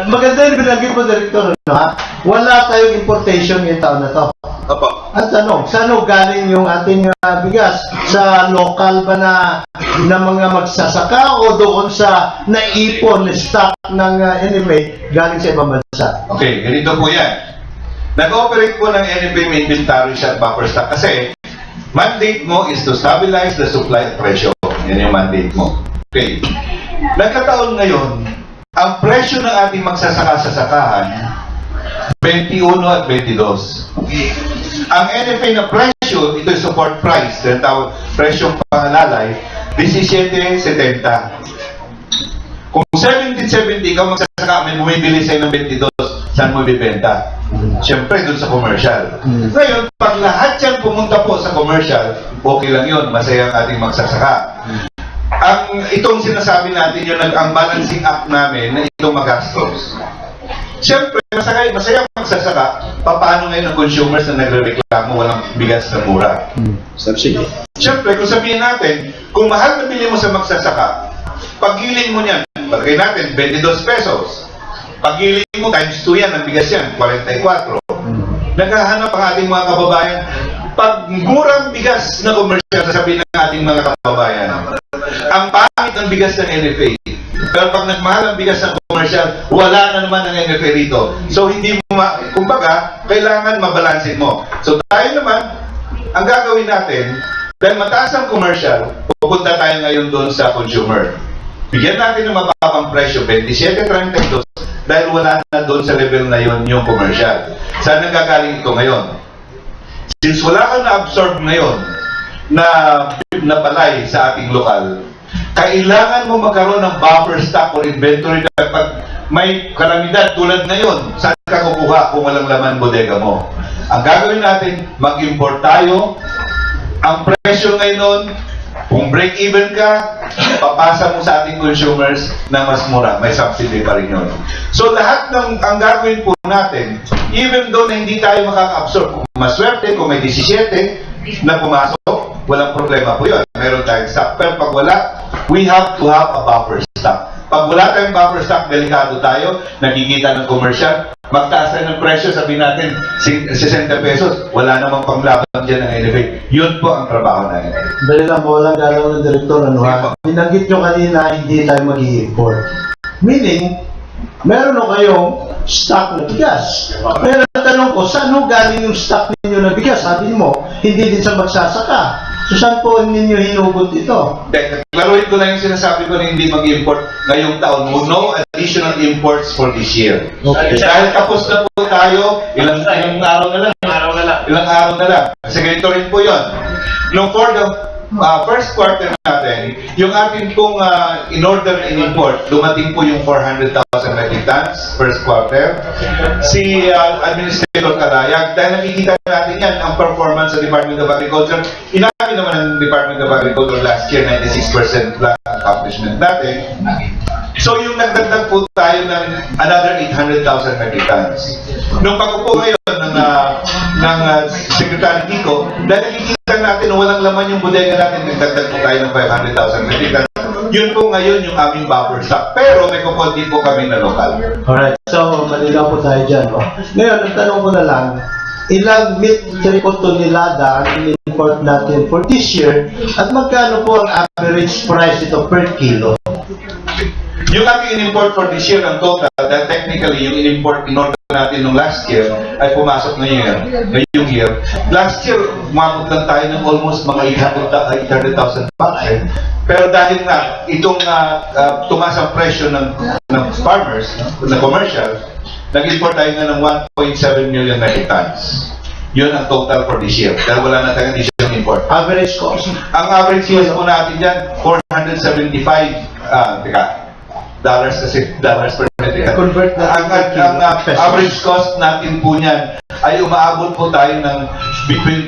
maganda yung binagay po, Director, no, ha? Wala tayong importation yung taon na to. Opo. At saan galing yung ating bigas? Sa local ba na mga magsasaka o doon sa naipon na stock ng NFA galing sa ibang bansa? Okay, ganito po yan. Nag-operate po ng NFA may inventory siya at buffer stock kasi mandate mo is to stabilize the supply at presyo. Yan yung mandate mo. Okay. Nagkataon ngayon, ang presyo ng ating magsasaka sa sakahan, 21 at 22. Ang NFA na presyo, ito yung support price, tawag presyong pangalalay, 17.70. Kung 17.70, ikaw magsasaka, may bumibili sa'yo ng 22, saan mo bibenta? Siyempre, dun sa commercial. Ngayon, pag lahat yan pumunta po sa commercial, okay lang yun, masaya ang ating magsasaka. Itong sinasabi natin yun, ang balancing act namin na itong magastos. Siyempre, masaya magsasaka, paano ngayon ang consumers na nagre-reklamo walang bigas na mura? Siyempre, kung sabihin natin, kung mahal na bili mo sa magsasaka, paggiling mo niyan, bagay natin, 22 pesos. Paggiling mo, times 2 yan, ang bigas yan, 44. Naghahanap ang ating mga kababayan. Pag murang bigas na commercial, sasabihin ng ating mga kababayan, ang pangit ng bigas ng NFA. Pero pag nagmahal ang bigas ng commercial, wala na naman ang NFA rito. So hindi mo, kumbaga, kailangan mabalansin mo. So tayo naman, ang gagawin natin, dahil mataas ang commercial, pupunta tayo ngayon doon sa consumer. Bigyan natin ng mababang presyo, 27.32, dahil wala na doon sa level na yon yung commercial. Saan nagagaling ito ngayon? Since wala kang na-absorb ngayon na palay sa ating lokal, kailangan mo magkaroon ng buffer stock or inventory na pag may kalamidad tulad ngayon, saan ka kukuha kung walang laman bodega mo? Ang gagawin natin, mag-import tayo. Ang presyo ngayon, kung break-even ka, papasa mo sa ating consumers na mas mura. May subsidy pa rin yun. So lahat ng ang gagawin po natin, even though na hindi tayo makaka-absorb, kung maswerte, kung may 17 na pumasok, walang problema po yun. Meron tayong stock. Pero pag wala, we have to have a buffer stock. Pag wala tayong buffer stock, delikado tayo, nakikita ng commercial, magtaas tayo ng presyo, sabihin natin, 60 pesos, wala namang panglaban dyan ng NFA. Yun po ang trabaho natin. Dali lang po, walang galaw ng Direktor, ano ha? Binanggit nyo kanina, hindi tayo mag-i-import. Meaning, meron o kayong stock na bigas. Pero tanong ko, saan ho galing yung stock ninyo na bigas? Sabi mo, hindi din sa magsasaka. So saan po ninyo hinugot ito? Klaruhin ko lang yung sinasabi ko na hindi mag-import ngayong taon. No additional imports for this year. Okay. Dahil tapos na po tayo, ilang araw na lang. Ilang araw na lang. Kasi ganito rin po yun. Nung for the first quarter natin, yung atin pong in-order and import, dumating po yung 400,000 metric tons first quarter. Si Administrator Kalayag, dahil nakikita natin yan, ang performance sa Department of Agriculture, inamin naman ng Department of Agriculture last year, 96% lang accomplishment natin. So yung nagdagdag po tayo ng another 800,000 metric tons. Nung pag-upo ngayon ng Secretary Kiko, dahil nakikita natin na walang laman yung bodega natin, nagdagdag po tayo ng 500,000 metric tons. Yun po ngayon yung aming buffer stock. Pero may kukunti po kami na lokal. Alright, so malinaw po tayo dyan. No? Ngayon, ang tanong ko na lang, ilang meat tonelada ang import natin for this year at magkano po ang average price ito per kilo? Yung ating in-import for this year, ang total, dahil technically yung in-import in-order natin nung last year ay pumasok ngayong year. Last year, umabot lang tayo ng almost mga 800,000 pounds. Pero dahil nga, itong tumaas ang presyo ng farmers, na commercial, nag-import tayo na ng 1.7 million metric tons. Yun ang total for this year. Dahil wala na tayong additional import. Average cost? Ang average cost po natin dyan, $475 per metric ton. Convert na Ang average cost natin po niyan ay umaabot po tayo ng between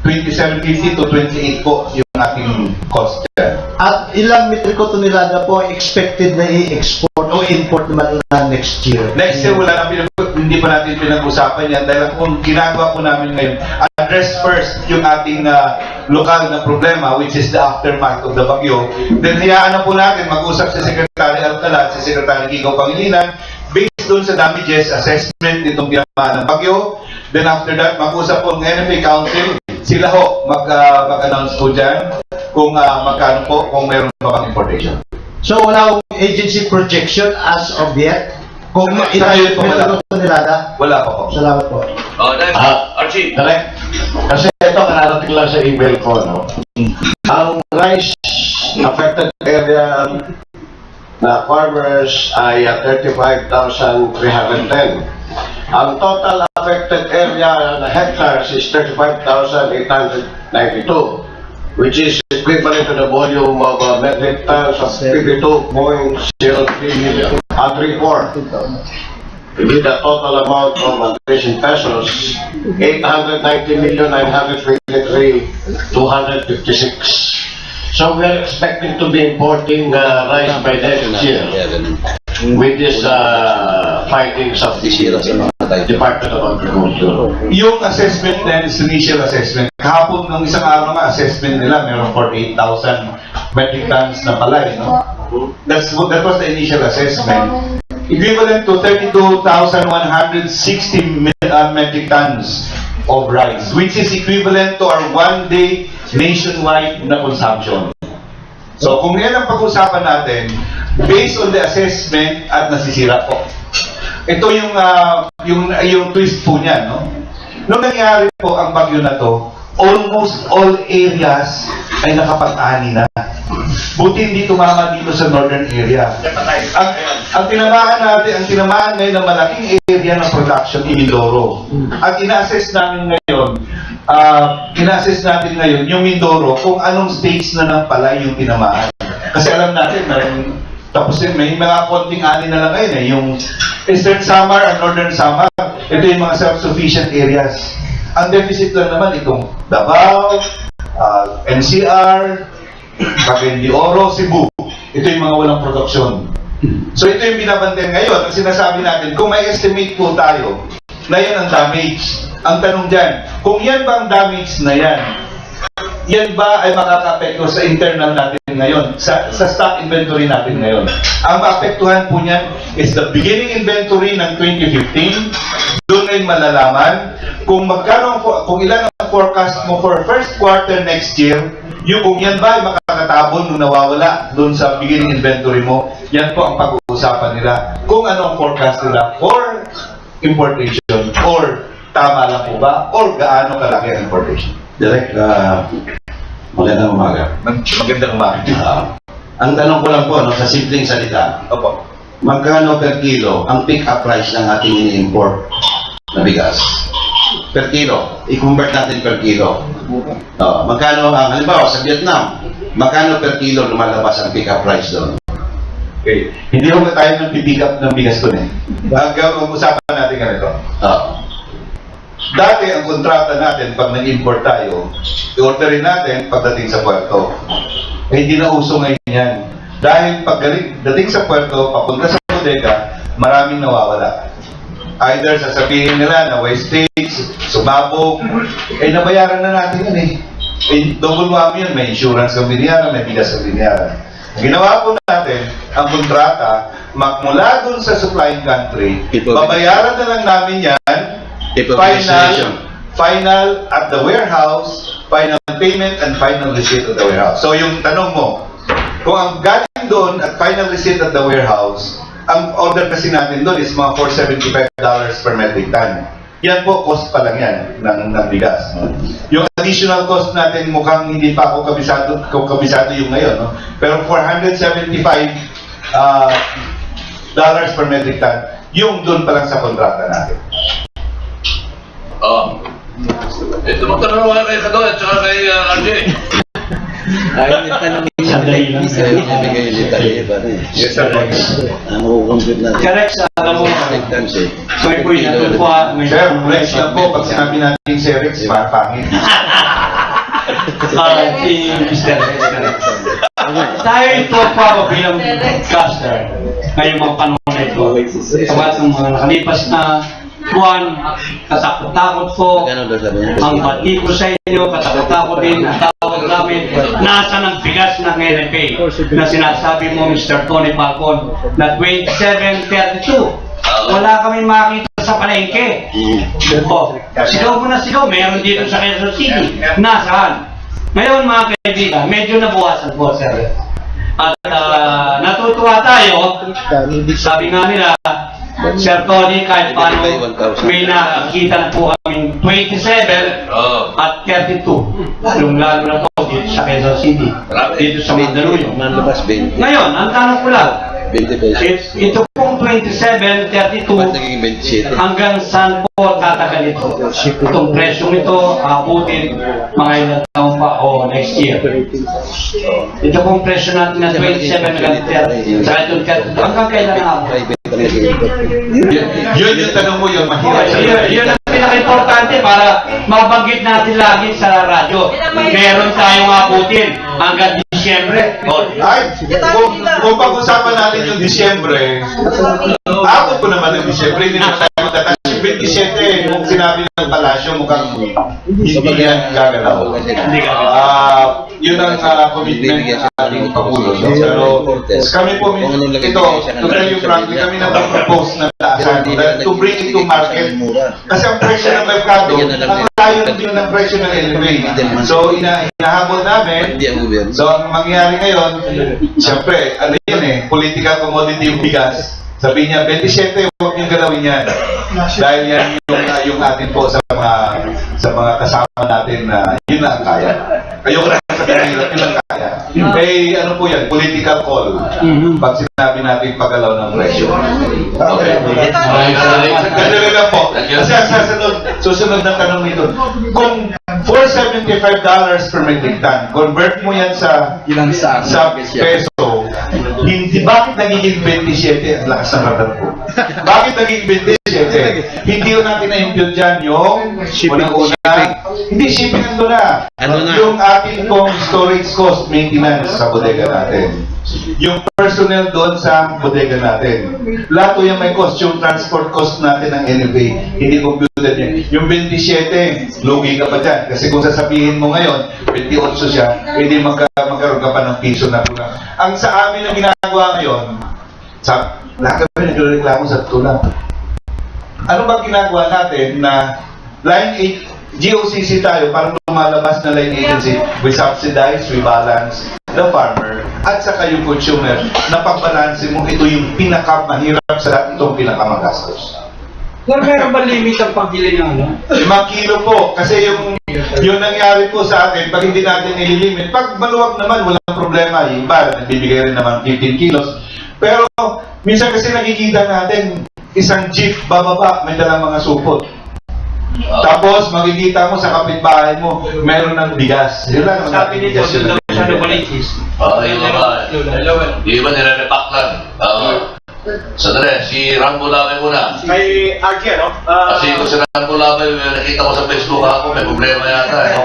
27.50 to 28 po yung ating cost dyan. At ilang metriko tonelada po ang expected na i-export o import naman na next year? Next year, hindi pa natin pinag-usapan yan dahil kung ginagawa po namin ngayon, address first yung ating lokal na problema, which is the aftermath of the bagyo. Then hayaan na po natin mag-usap si Secretary Alcala at si Secretary Kiko Pangilinan based doon sa damages assessment nitong tinamaan ng bagyo. Then after that, mag-usap po ng NFA Council, sila ho mag-announce po dyan kung magkano po, kung meron pa bang importation. So wala akong agency projection as of yet? Kung ilang metriko tonelada? Wala pa po. Salamat po. Oh, next, Archie. Correct. Kasi ito, kararating lang sa email ko, no? Ang rice affected area na farmers ay 35,310. Ang total affected area na hectares is 35,892, which is equivalent to the volume of metric tons of 52.03 million, 34. With the total amount of in pesos, 890,923,256. So we are expecting to be importing rice by next year with this findings of the Department of Agriculture. Yung assessment na is initial assessment. Kahapon ng isang araw nga assessment nila, meron 48,000 metric tons na palay, no? That was the initial assessment. Equivalent to 32,160 metric tons of rice, which is equivalent to our one-day nationwide na consumption. So kung yan ang pag-usapan natin, based on the assessment at nasisira po. Ito yung twist po niya, no? Nung nangyari po ang bagyo na to, almost all areas ay nakapag-ani na. Buti hindi tumama dito sa northern area. Ang tinamaan ngayon ng malaking area ng production in Mindoro. At ina-assess natin ngayon yung Mindoro kung anong stage na ng palay yung tinamaan. Kasi alam natin na tapos may mga konting ani na lang ngayon yung Eastern Samar and Northern Samar. Ito yung mga self-sufficient areas. Ang deficit lang naman itong Davao, NCR, Cagayan de Oro, Cebu. Ito yung mga walang produksyon. So ito yung binabantayan ngayon. Ang sinasabi natin, kung may estimate po tayo na yan ang damage, ang tanong dyan, kung yan ba ang damage na yan ba ay makaka-apekto sa internal natin ngayon, sa stock inventory natin ngayon? Ang maapektuhan po niyan is the beginning inventory ng 2015. Doon ay malalaman kung ilan ang forecast mo for first quarter next year. Yung kung yan ba ay makakatabon nung nawawala doon sa beginning inventory mo, yan po ang pag-uusapan nila. Kung ano ang forecast nila for importation, or tama lang po ba, or gaano kalaki ang importation. Direk, magandang umaga. Magandang umaga. Ang tanong ko lang po, sa simpleng salita, Opo. magkano per kilo ang pick-up price ng ating ini-import na bigas? per kilo. I-convert natin per kilo. Magkano ang, halimbawa sa Vietnam, magkano per kilo lumalabas ang pick-up price doon? Okay. Hindi ko tayo ng pipick up ng bigas ko eh. Mag-usapan natin ganito. Dati ang kontrata natin pag nag-import tayo, i-orderin natin pagdating sa puerto. Hindi na uso ngayon yan. Dahil pag dating sa puerto, papunta sa bodega, maraming nawawala. Either sasabihin nila na wastage, sumabog, nabayaran na natin yan eh. Double whammy yan, may insurance kang binayaran, may bigas kang binayaran. Ginawa po natin ang kontrata, mula dun sa supplying country, babayaran na lang namin yan, final at the warehouse, final payment and final receipt at the warehouse. So yung tanong mo, kung ang galing doon at final receipt at the warehouse, ang order kasi natin doon is mga $475 per metric ton. Yan po, cost pa lang yan ng bigas. No? Yung additional cost natin mukhang hindi pa ako kabisado yung ngayon. No? Pero $475 per metric ton, yung doon pa lang sa kontrata natin. Tumatanong naman kay Kado at saka kay RJ. Ayaw yung tanongin niya. Ayaw niya bigay yung detalye pa rin. Yes, sir. Makukompute natin. Correct sa alam mo. Sorry po yun. Ito po Sir, flex lang po. Pag sinabi natin Serex, pangit. si Mr. Tayo ito po bilang caster. Ngayong mga panahon na ito. Sabat ng mga nakalipas na buwan, katakot-takot po. Ang bati ko sa inyo, katakot-takot din. Ang tawag namin, nasa ng bigas ng LFA na sinasabi mo, Mr. Tony Falcon, na 2732. Wala kami makita sa palengke. Sigaw mo na sigaw, meron dito sa Quezon City. Nasaan? Ngayon mga kaibigan, medyo nabuwasan po, sir. At natutuwa tayo, sabi nga nila, Sir Tony, kahit paano may nakikita na po kaming 27 at 32. Yung lalo na po dito sa Quezon City, dito sa Mandaluyong. Ngayon, ang tanong ko lang, ito pong 27, 32, hanggang saan po tatagal ito? Itong presyo nito, abutin mga ilang taon pa o next year. Ito pong presyo natin na 27 hanggang 30, hanggang kailan na ako? Yun yung tanong mo yun, mahirap. Yun ang pinaka-importante para mabanggit natin lagi sa radyo. Meron tayong abutin hanggang Disyembre. Ay, kung pag-usapan natin yung Disyembre, abot ko naman yung Disyembre, hindi naman tayo magtatas. 27, kung sinabi ng palasyo, mukhang hindi yan gagalaw. Yun ang commitment ng ating Pangulo. Pero kami po, ito, to tell you frankly, kami na propose na taasan to bring it to market. Kasi ang presyo ng merkado, ang tayo din ng presyo ng LMA. So, inahabol namin. So, ang mangyayari ngayon, siyempre, ano yun political commodity yung bigas. Sabi niya, 27, huwag niyong galawin yan. Dahil yan yung atin po sa mga kasama natin na yun na ang kaya. Ayoko na sabihin nila, yun ang kaya. Ano po yan, political call. Pag sinabi natin pagalaw ng presyo. Okay. Ganun lang po. Kasi ang susunod na tanong nito, kung $475 per metric ton, convert mo yan sa peso, hindi, bakit nagiging 27 ang lakas ng radar po? Bakit naging 27? Hindi ko natin na-impute dyan yung unang-una. Hindi shipping ang doon yung ating pong storage cost maintenance sa bodega natin. Yung personnel doon sa bodega natin. Lahat po yung may cost, yung transport cost natin ng NFA, hindi computed yan. Yung 27, lugi ka pa dyan. Kasi kung sasabihin mo ngayon, 28 siya, hindi magkaroon ka pa ng piso na kulang. Ang sa amin na ginagawa ngayon, lahat kami nagreklamo sa tulang. Ano ba ginagawa natin na line 8, GOCC tayo, parang lumalabas na line agency, we subsidize, we balance the farmer, at saka yung consumer, na pagbalansin mo, ito yung pinakamahirap sa lahat, itong pinakamagastos. Sir, meron ba limit ang pagbili ng ano? 5 kilo po, kasi yung nangyari po sa akin, pag hindi natin nililimit, pag maluwag naman, walang problema, yung iba, nagbibigay rin naman 15 kilos. Pero, minsan kasi nakikita natin, isang jeep bababa, may dalang mga supot. Tapos makikita mo sa kapitbahay mo, meron ng bigas. Yun lang ang Sabi nito, doon daw siya nabalitis. Yung iba nire-repack lang. Sandali, si Rambo Labay muna. Kay RJ, no? Kasi kung si Rambo Labay, nakita ko sa Facebook ako, may problema yata.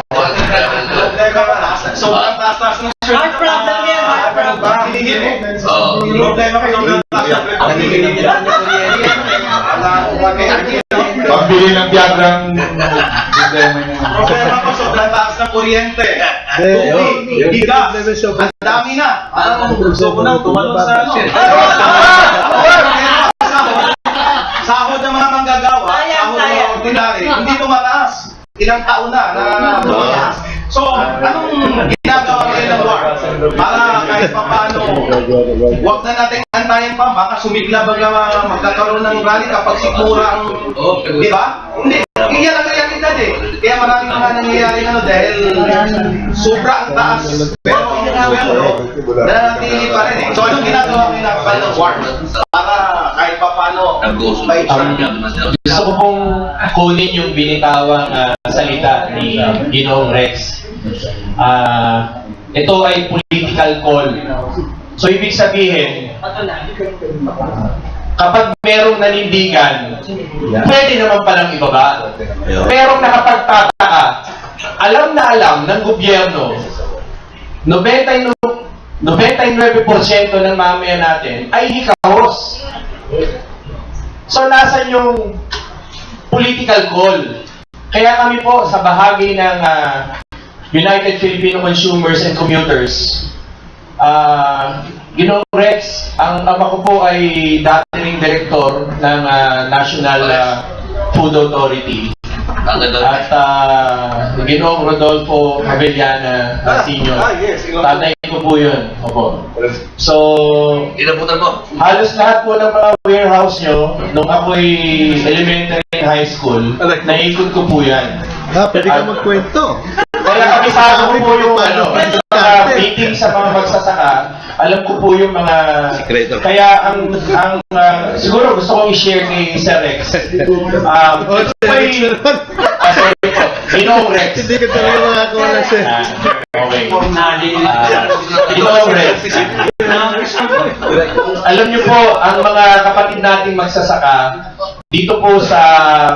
Sobrang taas ng shirt. Heart problem yan, heart problem. Problema kayo ng taas ng Pambili ng Viagrang problema niya. Problema ko, sobrang taas ng kuryente. Tubig, bigas, ang dami na. Gusto ko nang tumalon sa ano. Sahod ng mga manggagawa, sahod ng mga ordinary, hindi tumataas. Ilang taon na tumataas. So, anong ginagawa ngayon ng war? Para kahit pa paano, huwag na natin antayin pa, baka sumigla baga magkakaroon ng rally kapag sigura ang, di ba? Hindi, yan ang realidad eh. Kaya maraming mga nangyayari dahil sobra ang taas. Pero ang sweldo, nanatili pa rin eh. So, anong ginagawa ngayon ng war? Para kahit pa paano, may Gusto ko pong kunin yung binitawang salita ni Ginoong Rex. Ito ay political call. So, ibig sabihin, kapag merong nanindigan, pwede naman palang ibaba. Merong nakapagtataka, alam na alam ng gobyerno, 99% ng mamaya natin ay hikahos. So, nasan yung political call? Kaya kami po sa bahagi ng United Filipino Consumers and Commuters, Ginoong Rex, ang ama ko po ay dating direktor ng National Food Authority. At Ginoong Rodolfo Avellana Senior. Tatay ko po yun. Opo. So, Inabutan mo. halos lahat po ng mga warehouse nyo, nung ako'y elementary and high school, naikot ko po yan. Pwede ka magkwento. Kaya kabisado ko po yung mga meeting sa mga magsasaka, alam ko po yung mga kaya ang siguro gusto kong i-share kay Sir Rex. Ginoong Rex. Hindi ka talaga makakuha na siya. Okay. Ginoong Rex. Alam niyo po, ang mga kapatid nating magsasaka, dito po sa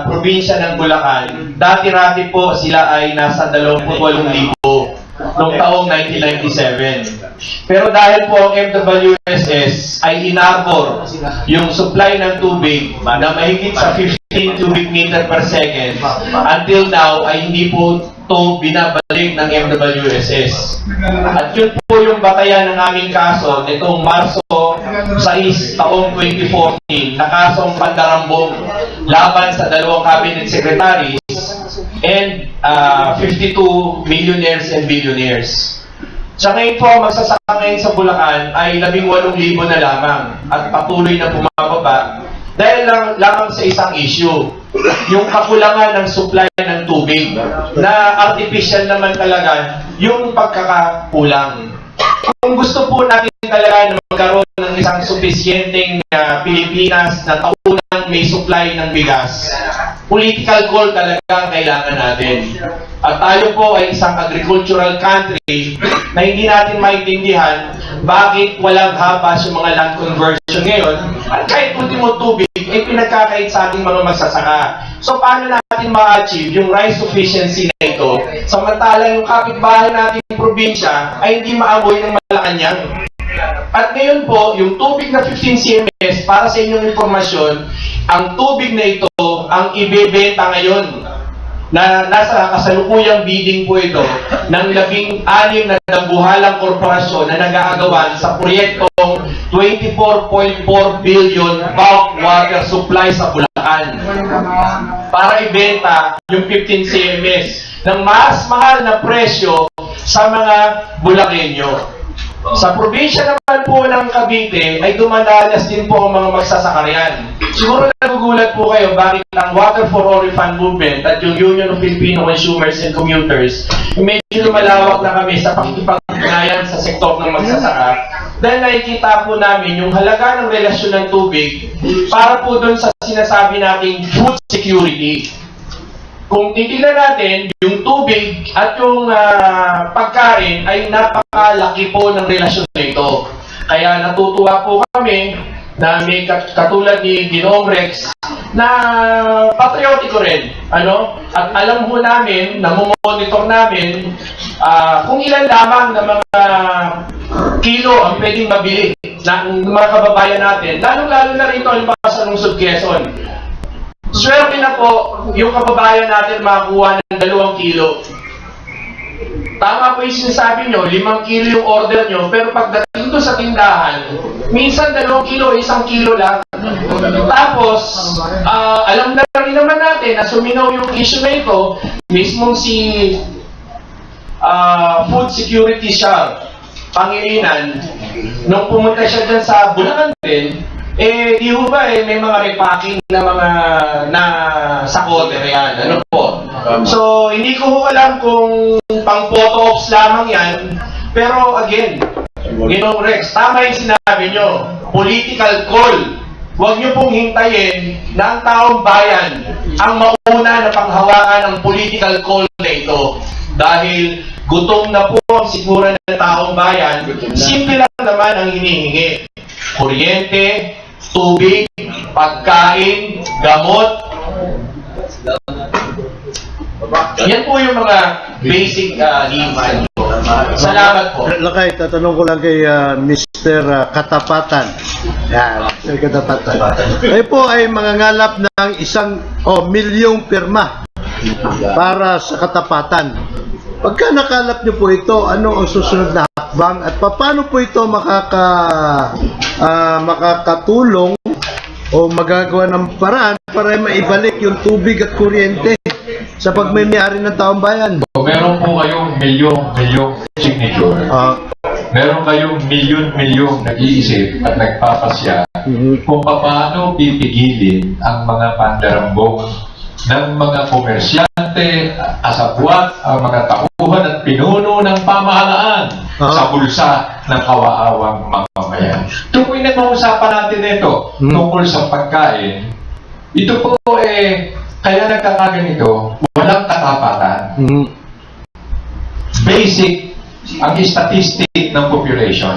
probinsya ng Bulacan, dati-rati po sila ay nasa 28,000 noong taong 1997. Pero dahil po ang MWSS ay inarbor yung supply ng tubig na mahigit sa 15 cubic meter per second, until now ay hindi po ito binabalik ng MWSS. At yun po yung batayan ng aming kaso nitong Marso 6 taong 2014 na kasong pandarambong laban sa dalawang cabinet secretaries and 52 millionaires and billionaires. Sa ngayon po, magsasaka ngayon sa Bulacan ay 18,000 na lamang at patuloy na bumababa dahil lamang sa isang issue, yung kakulangan ng supply ng tubig na artificial naman talaga yung pagkakakulang. Kung gusto po natin talaga na magkaroon ng isang sufisyenteng Pilipinas na taunang may supply ng bigas, political call talaga ang kailangan natin. At tayo po ay isang agricultural country na hindi natin maintindihan bakit walang habas yung mga land conversion ngayon at kahit ultimo tubig ay pinagkakait sa ating mga magsasaka. So paano natin ma-achieve yung rice sufficiency na ito samantalang yung kapitbahay nating probinsya ay hindi maamoy ng Malacanang? At ngayon po, yung tubig na 15 CMS, para sa inyong informasyon, ang tubig na ito ang ibebenta ngayon na nasa kasalukuyang bidding po ito ng 16 na dambuhalang korporasyon na nag-aagawan sa proyektong 24.4 billion bulk water supply sa Bulacan para ibenta yung 15 CMS ng mas mahal na presyo sa mga Bulakenyo. Sa probinsya naman po ng Cavite ay dumadalas din po ang mga magsasaka riyan. Siguro nagugulat po kayo bakit ang Water for All Refund Movement at yung Union of Filipino Consumers and Commuters medyo lumalawak na kami sa pakikipag-ugnayan sa sektor ng magsasaka dahil nakikita po namin yung halaga ng relasyon ng tubig para po doon sa sinasabi nating food security. kung titignan natin, yung tubig at yung pagkain ay napakalaki po ng relasyon nito. Kaya natutuwa po kami na may katulad ni Ginoong Rex na patriotiko rin. At alam po namin, namomonitor namin kung ilan lamang na mga kilo ang pwedeng mabili ng mga kababayan natin. Lalo-lalo na rito sa lungsod Quezon. Swerte na po yung kababayan natin makakuha ng 2 kilo. Tama po yung sinasabi nyo, 5 kilo yung order nyo, pero pagdating doon sa tindahan, minsan 2 kilo, 1 kilo lang. Tapos, alam na rin naman natin na suminaw yung issue na ito, mismong si Food Security siya, Pangilinan, nung pumunta siya dyan sa Bulacan din, di ho ba may mga repacking na mga na sakote yan, ano po. So, hindi ko ho alam kung pang photo ops lamang yan, pero again, Ginoong Rex, tama yung sinabi nyo, political call. Huwag nyo pong hintayin na ang taong bayan ang mauna na panghawakan ng political call na ito. Dahil gutom na po ang sigura ng taong bayan, simple lang naman ang hinihingi. Kuryente, tubig, pagkain, gamot. Yan po yung mga basic needs. Salamat po. Lakay, tatanong ko lang kay Mr. Katapatan. Yan, Mr. Katapatan. Kayo po ay mangangalap ng 1 milyong pirma para sa katapatan. Pagka nakalap niyo po ito, ano ang susunod na hakbang at paano po ito makakatulong o magagawa ng paraan para maibalik yung tubig at kuryente sa pagmamayari ng taong bayan? Meron po kayong milyong signature. Meron kayong milyon nag-iisip at nagpapasya kung paano pipigilin ang mga pandarambong ng mga komersyante, asabwat, ang mga tauhan at pinuno ng pamahalaan sa bulsa ng kawaawang mamamayan. Ito po yung nag-uusapan natin nito tungkol sa pagkain. Ito po kaya nagkakaganito, walang katapatan. Basic ang statistic ng population.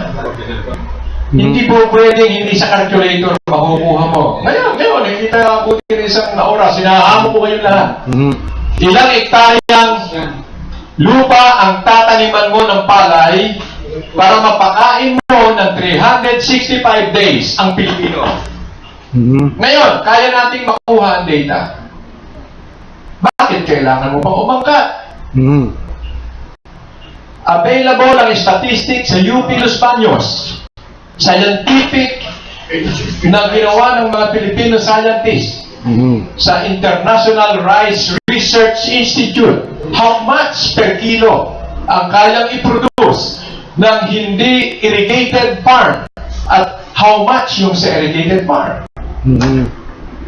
Hindi po pwedeng hindi sa calculator makukuha mo. Ngayon, hindi tayo abutin ng isang oras. Sinahamo po kayong lahat. Ilang ektaryang lupa ang tataniman mo ng palay para mapakain mo ng 365 days ang Pilipino. Ngayon, kaya nating makuha ang data. Bakit kailangan mo pang umangkat? Available ang statistics sa UP Los Baños. Scientific na ginawa ng mga Filipino scientists sa International Rice Research Institute. How much per kilo ang kayang i-produce ng hindi irrigated farm at how much yung sa irrigated farm?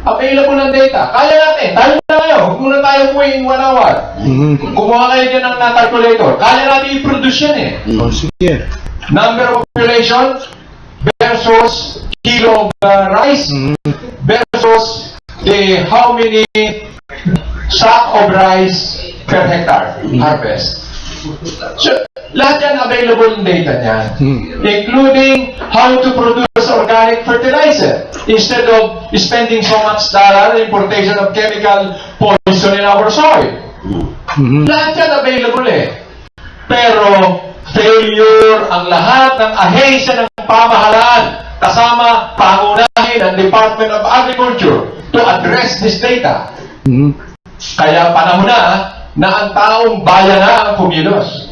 Available ng data. Kaya natin. Tayo na kayo. Huwag muna tayo puwing 1 hour. Kumuha kayo dyan ng calculator. Kaya natin i-produce yan Sige. Number of population versus kilo of rice versus the how many sack of rice per hectare harvest. So, lahat yan available in data niyan. Including how to produce organic fertilizer instead of spending so much dollar in importation of chemical poison in our soil. Lahat yan available Pero failure ang lahat ng ahensya ng pamahalaan kasama pangunahin ng Department of Agriculture to address this data. Kaya panahon na ang taong bayan na ang kumilos.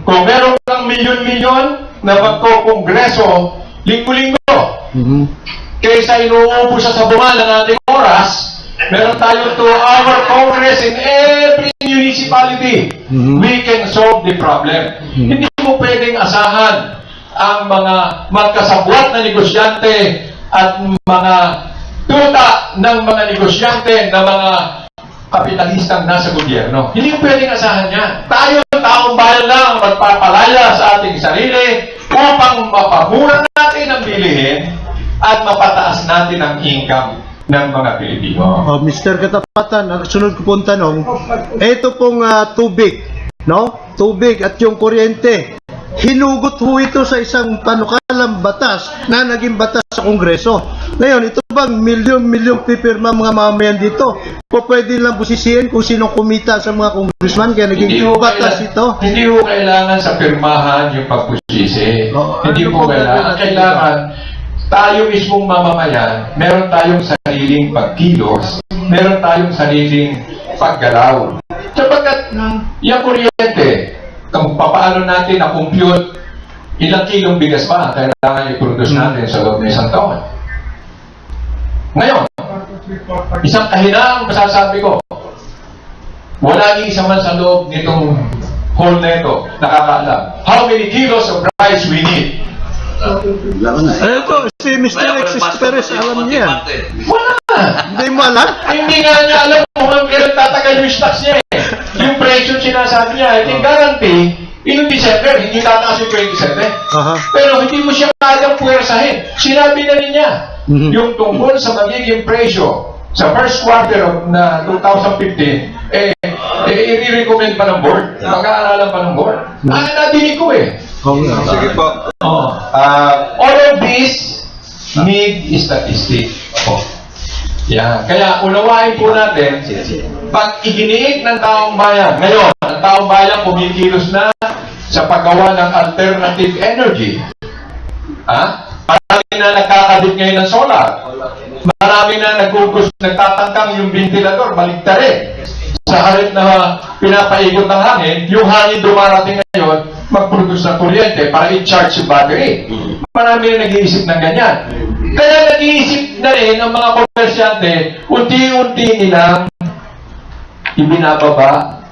Kung meron kang milyon-milyon na magkokongreso linggo-linggo, kaysa inuupo siya sa bunga ng ating oras, meron tayong 2-hour congress in every municipality. We can solve the problem. Hindi mo pwedeng asahan ang mga magkasabwat na negosyante at mga tuta ng mga negosyante na mga kapitalistang nasa gobyerno. Hindi mo pwedeng asahan yan. Tayo, taong bayan lang, magpapalaya sa ating sarili upang mapamura natin ang bilihin at mapataas natin ang income ng mga Pilipino. Oh, Mr. Katapatan, ang sunod ko pong tanong, ito pong tubig, no? Tubig at yung kuryente. Hinugot ho ito sa isang panukalang batas na naging batas sa Kongreso. Ngayon, ito bang milyon-milyong pipirma mga mamayan dito? O pwede lang busisiin kung sino kumita sa mga congressman kaya naging batas ito? Hindi po kailangan sa pirmahan yung pagbusisi. Hindi po kailangan. Kailangan tayo mismong mamamayan, meron tayong sariling pagkilos, meron tayong sariling paggalaw. Sapagkat yung kuryente, kung paano natin na-compute ilang kilong bigas pa ang kailangan i-produce natin sa loob ng isang taon. Ngayon, isang kahinaang masasabi ko, wala ni isa man sa loob nitong hall na ito nakakaalam how many kilos of rice we need. Ito, si Mr. Alexis Perez, alam niya. Wala! Hindi mo alam? Hindi nga niya alam kung kailan tatagal yung stocks niya eh. Yung presyo sinasabi niya, I think guarantee, yung December, hindi tataas yung 27. Pero hindi mo siya kayang puwersahin. Sinabi na rin niya, yung tungkol sa magiging presyo sa first quarter of na 2015, i-recommend pa ng board, pag-aaralan pa ng board. Nadinig ko eh. Sige po. All of this need statistic. Yan. Kaya unawain po natin, pag iginiit ng taong bayan, ngayon, ang taong bayan kumikilos na sa paggawa ng alternative energy. Marami na nagkakabit ngayon ng solar. Marami na nagtatangkang yung ventilador, baligtarin. Sa halip na pinapaikot ng hangin, yung hangin dumarating ngayon, mag-produce ng kuryente para i-charge yung battery. Marami na nag-iisip ng ganyan. Kaya nag-iisip na rin ang mga komersyante, unti-unti nilang ibinababa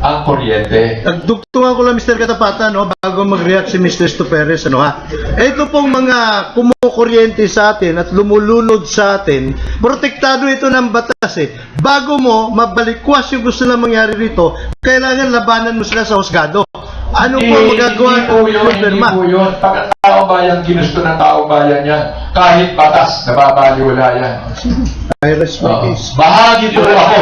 ang kuryente. Nagdugtungan ko lang, Mr. Katapatan, no, bago mag-react si Mr. Stuperes, ano ha? Ito pong mga kumukuryente sa atin at lumulunod sa atin, protektado ito ng batas eh. Bago mo mabalikwas yung gusto na mangyari rito, kailangan labanan mo sila sa husgado. Ano po magagawa ng gobyerno? Hindi po yun. Pag ang tao bayan, ginusto ng tao bayan yan, kahit batas, nababaliwala yan. I rest my case. Bahagi po ako.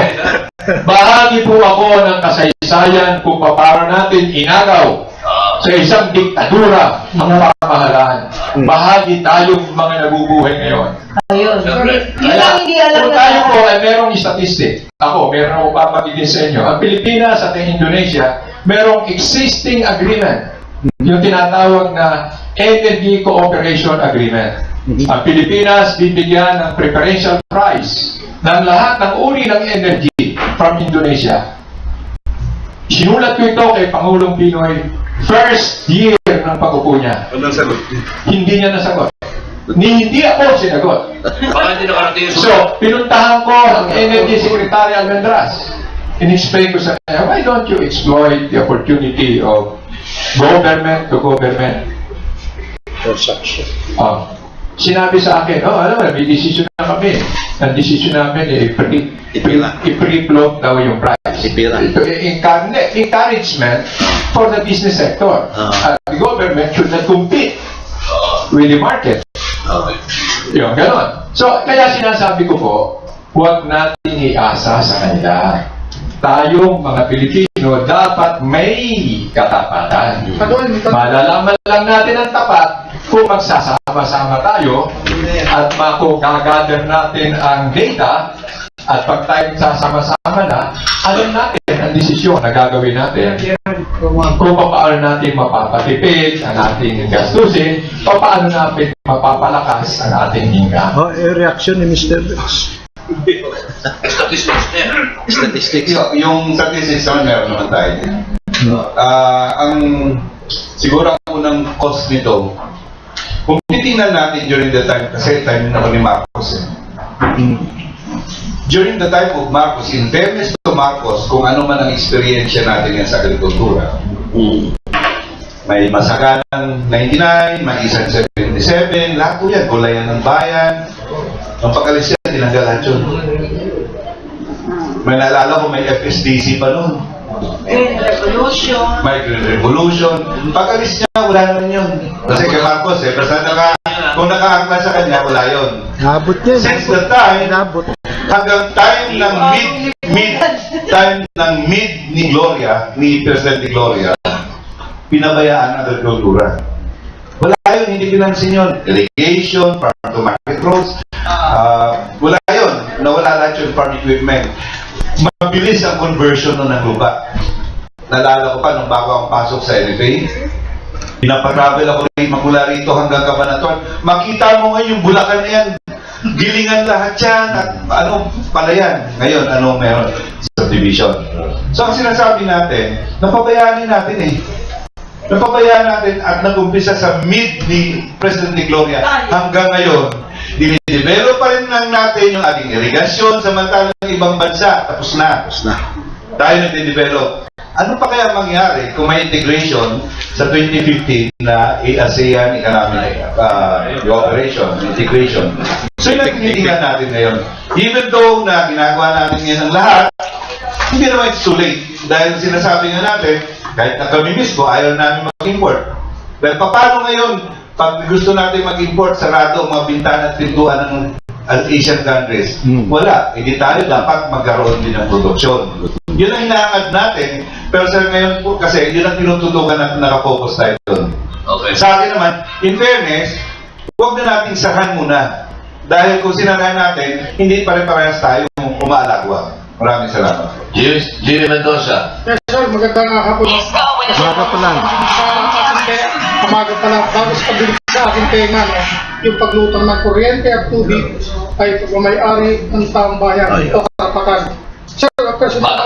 Bahagi po ako ng kasaysayan kung paano natin inagaw sa isang diktadura ang pamahalaan. Bahagi tayong mga nabubuhay ngayon. Ayun. Yun lang hindi alam Kung tayo po ay merong statistic, meron ako papagiging sa inyo. Ang Pilipinas at ang Indonesia, merong existing agreement. Yung tinatawag na Energy Cooperation Agreement. Ang Pilipinas bibigyan ng preferential price ng lahat ng uri ng energy from Indonesia. Sinulat ko ito kay Pangulong Pinoy first year ng pag-upo niya. Hindi niya nasagot. Hindi ako sinagot. So, pinuntahan ko ang Energy Secretary Almendras. In-explain ko sa kanya, why don't you exploit the opportunity of government to government? Sinabi sa akin, alam mo, may decision na kami. Ang decision namin, i-pre-float daw yung price. Encouragement for the business sector. The government should not compete with the market. Yung gano'n. So, kaya sinasabi ko po, huwag natin iasa sa kanila. Tayong mga Pilipino dapat may katapatan. Malalaman lang natin ang tapat kung magsasama-sama tayo at makagagather natin ang data at pag tayo magsasama-sama na, alam natin ang desisyon na gagawin natin kung paano natin mapapatipid ang ating gastusin, paano natin mapapalakas ang ating income. Reaction ni Mr. Perez. Statistics. Yung statistics naman meron naman tayo. Siguro ang unang cost nito, kung titingnan natin during the time, kasi time na ni Marcos during the time of Marcos, in fairness to Marcos, kung ano man ang experience natin yan sa agrikultura, may masaganang 99, may isang 77, lahat po yan, gulayan ng bayan. Ang pag-alis yan, tinanggal lahat yun. May naalala ko, may FSDC pa noon. May Green Revolution. Pag-alis niya, wala naman yun. Kasi kay Marcos, basta Kung nakaangkla sa kanya, wala yun. Nabot yan. Since the time, Nabot. hanggang time ng mid ni Gloria, ni President Gloria, pinabayaan ang agrikultura. Wala yun, hindi pinansin yun. Irrigation, farm to market roads, wala yun. Nawala lahat yung farm equipment. Mabilis ang conversion nun ng lupa. Nalala ko pa nung bago ang pasok sa NFA, pinapatravel ako rin magmula rito hanggang Cabanatuan. Makita mo ngayon yung Bulacan na yan, gilingan lahat yan, at palayan. Ngayon, meron? Subdivision. So ang sinasabi natin, napabayaan natin eh. Napabayaan natin at nag-umpisa sa mid ni President ni Gloria hanggang ngayon, dinidevelop pa rin lang natin yung ating irigasyon samantalang ng ibang bansa. Tapos na. Tayo nagde-develop. Ano pa kaya mangyari kung may integration sa 2015 na ASEAN Economic Cooperation, integration? So yun ang tinitingnan natin ngayon. Even though na ginagawa natin ngayon ang lahat, hindi naman it's too late. Dahil sinasabi nga natin, kahit na kami mismo, ayaw namin mag-import. Pero paano ngayon, pag gusto natin mag-import, sarado ang mga bintana at pintuan ng Asian countries? Wala. Hindi tayo dapat magkaroon din ng produksyon. Yun ang hinaangad natin. Pero sa ngayon po, kasi yun ang tinututukan natin, nakafocus tayo doon. Okay. Sa akin naman, in fairness, huwag na natin sahan muna. Dahil kung sinarahan natin, hindi pa rin parehas tayo umaalagwa. Maraming salamat. Jimmy Mendoza. Yes, sir. Magandang hapon. Umaga pa lang. Umaga pa lang. Bago sa pagdinig sa aking tenga, yung paglutang ng kuryente at tubig ay pagmamayari ng taong bayan o katapatan. Sir, personal.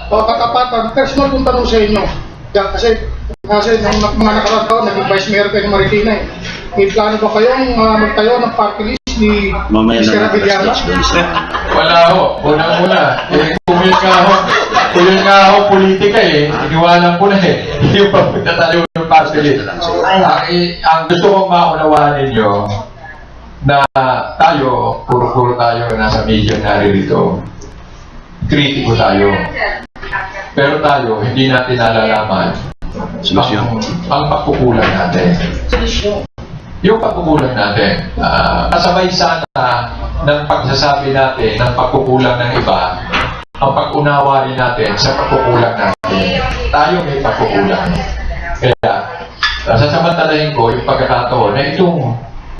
Katapatan. Personal kong tanong sa inyo. Kasi nung mga nakarang taon, naging vice mayor kayo ng Marikina. May plano ba kayong magtayo ng party list ni Mr. Villana? Wala ho. Unang-una. Kung yun nga ho politika iniwanan ko na Hindi pa magtatayo ng party list. Ang gusto kong maunawaan ninyo na tayo, puro-puro tayo nasa media naririto. Kritiko tayo. Pero tayo, hindi natin nalalaman ang pagkukulang natin. Yung pagkukulang natin, kasabay sana ng pagsasabi natin ng pagkukulang ng iba, ang pag-unawa rin natin sa pagkukulang natin. Tayo may pagkukulang. Kaya, sasamantalahin ko yung pagkakataon na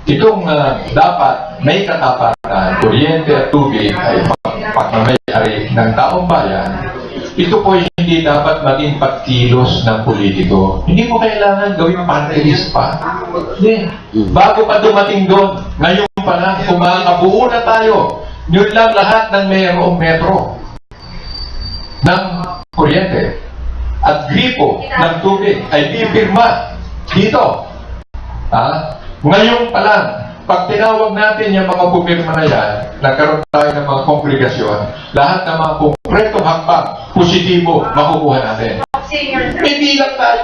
itong dapat may katapatan, kuryente at tubig ay pagmamayari ng taong bayan. Ito po hindi dapat maging pagkilos ng politiko. Hindi mo kailangan gawing party list pa. Hindi. Bago pa dumating doon, ngayon pa lang, kung makakabuo na tayo, yun lang lahat ng mayroong metro ng kuryente at gripo ng tubig ay pipirma dito. Ngayon pa lang, pag tinawag natin yung mga pumirma na yan, nagkaroon tayo ng mga kongregasyon, lahat ng mga konkretong hakbang, positibo, makukuha natin. May bilang tayo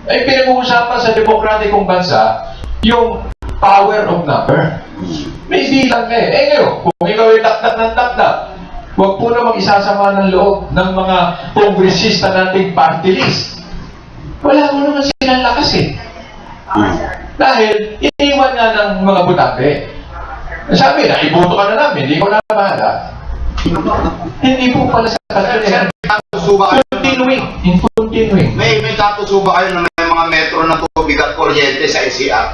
Ay pinag-uusapan sa demokratikong bansa, yung power of number. May bilang ngayon, kung ikaw ay takdak ng takdak, huwag po namang isasama ng loob ng mga kongresista nating party list. Wala mo naman silang lakas Dahil, iniwan nga ng mga butante. Sabi na, iboto ka na namin, hindi ko na bahala. Hindi po pala sa kanila. Continuing. May katusuba kayo na may mga metro na tubig at kuryente sa ICR.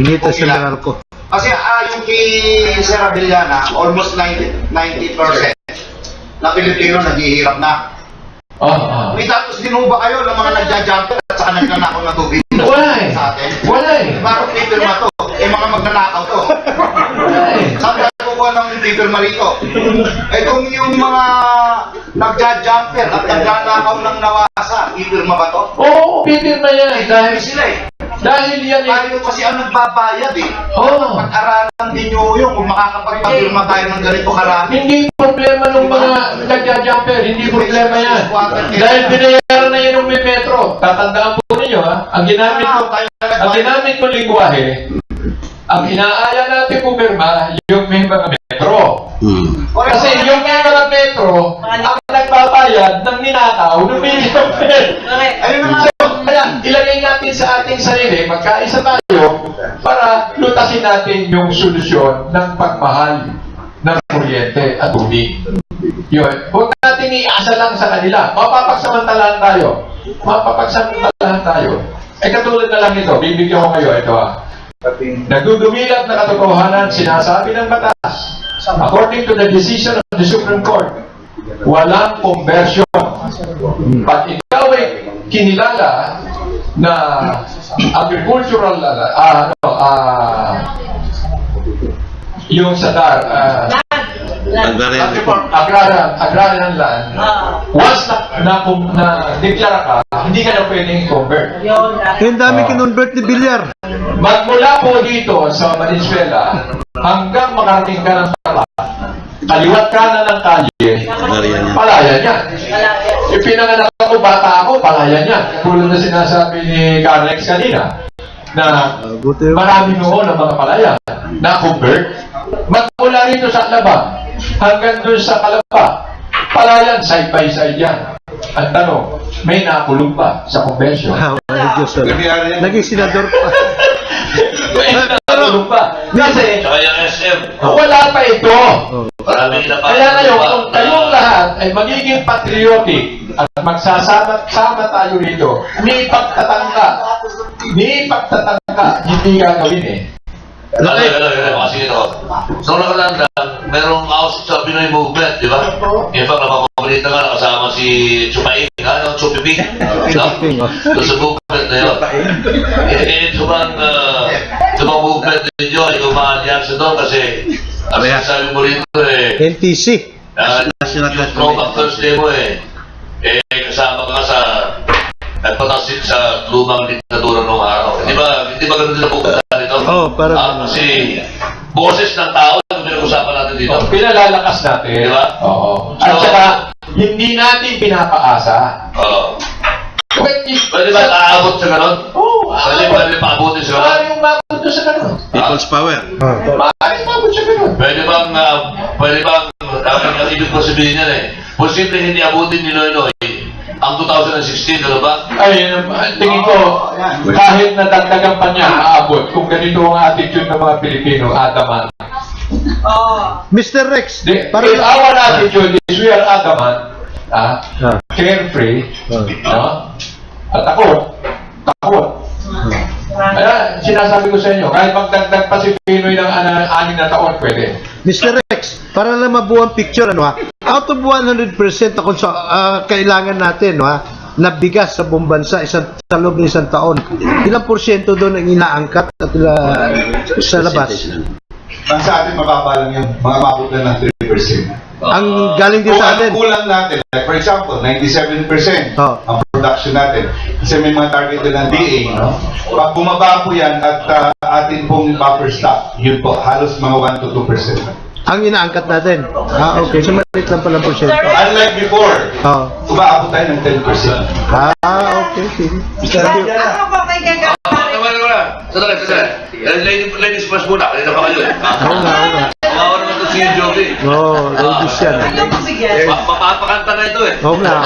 Hindi ito sa ko. Kasi yung kay Sir Villana, almost 90% na Pilipino naghihirap na. May tapos din ba kayo ng mga nagja-jumper at saka nagnanakaw na tubig? Sa atin? Bakit pipirma to? Mga magnanakaw to. Saan tayo kukuha ng pipirma rito? Kung yung mga nagja-jumper at nagnanakaw ng nawasa, pipirma ba to? Oo, pipirma yan. Dahil sila Dahil yan tayo kasi ang nagbabayad Pag-aralan din nyo yung kung makakapagpapirma tayo ng ganito karami. Hindi problema ng mga nagja-jumper, hindi problema yan. Dahil binayaran na yan ng may metro. Tatandaan po ninyo ang ginamit ko lingwahe, ang inaaya natin pumirma yung may mga metro. Kasi yung may mga metro, ang nagbabayad ng ninakaw ng millionaire. Ayun na So, kaya ilagay natin sa ating sarili, magkaisa tayo para lutasin natin yung solusyon ng pagmahal ng kuryente at tubig. Yun. Huwag natin iasa lang sa kanila. Mapapagsamantalahan tayo. Mapapagsamantalahan tayo. Katulad na lang ito. Bibigyan ko kayo. Ito Nagdudumilat na katotohanan, sinasabi ng batas. According to the decision of the Supreme Court, walang conversion. Pag ikaw ay kinilala na agricultural, yung sa agrarian land, once na deklara ka, hindi ka na pwedeng convert. Yung dami kinonvert ni Villar. Magmula po dito sa Valenzuela hanggang makarating ka ng Tala, kaliwat kanan ng kalye, palayan yan. Ipinanganak ako, bata ako, palayan yan. Tulad na sinasabi ni Carlex kanina, na marami noon ang mga palayan na convert. Magmula rito sa Alaba hanggang doon sa Calamba, palayan, side by side yan. Ang tanong, may nakulong pa sa convention. Naging senador pa. May nakulong pa. Kasi, Tsaka yung SM. wala pa ito. Maraming Kaya ngayon, kung kayong lahat ay magiging patriotic at magsasama tayo rito, ni pagtatangka, hindi gagawin eh. Kasi ito. So, nakalanda, merong house sa Pinoy movement, di ba? In fact, napapabalita nga, nakasama si Chupaing, Chupiping, no? Doon sa movement na yun. Tumang movement ninyo, ay umahanyan sa doon kasi, ang sinasabi mo rito NTC. yung throwback Thursday mo kasama ka sa nagpatasik sa lumang diktadura noong araw. Hindi ba ganun din ang pupunta nito? Parang kasi boses ng tao yung pinag-usapan natin dito. Pinalalakas natin. Di ba? Oo. At saka, hindi natin pinapaasa. Oo. Pwede ba aabot sa ganon? Oo. Pwede ba aabotin sa ganon? Maaaring umabot sa ganun. People's power. Maaaring umabot sa ganun. Pwede bang ang ibig ko sabihin yan posible hindi abutin ni Noynoy ang 2016, ano ba? Ay, tingin ko, kahit nadagdagan pa niya, aabot. Kung ganito ang attitude ng mga Pilipino, adamant. Mr. Rex. If our attitude is we are adamant, carefree, at takot. Kaya sinasabi ko sa inyo, kahit magdagdag pa si Pinoy ng 6 na taon, pwede. Mr. Rex, para lang mabuo ang picture, out of 100% na kailangan natin, na bigas sa buong bansa sa loob ng isang taon, ilang porsyento doon ang inaangkat at sa labas? Ang sa atin, mababa lang yun. Mga mabot na ng 3%. Ang galing din sa atin. Kung ang kulang natin, like for example, 97% ang production natin. Kasi may mga target din ng DA. Pag bumaba po yan at atin pong buffer stock, yun po, halos mga 1 to 2%. Ang inaangkat natin. Okay. So, maliit lang pala porsyento. Unlike before, umaabot tayo ng 10%. Okay. Thank you. Ako pa may gagawin. Sandali. Ladies first muna. Kanina pa kayo Oo nga. Kawawa naman ito si Joby. Ladies yan. Ano po bigyan? Mapapakanta na ito Oo nga.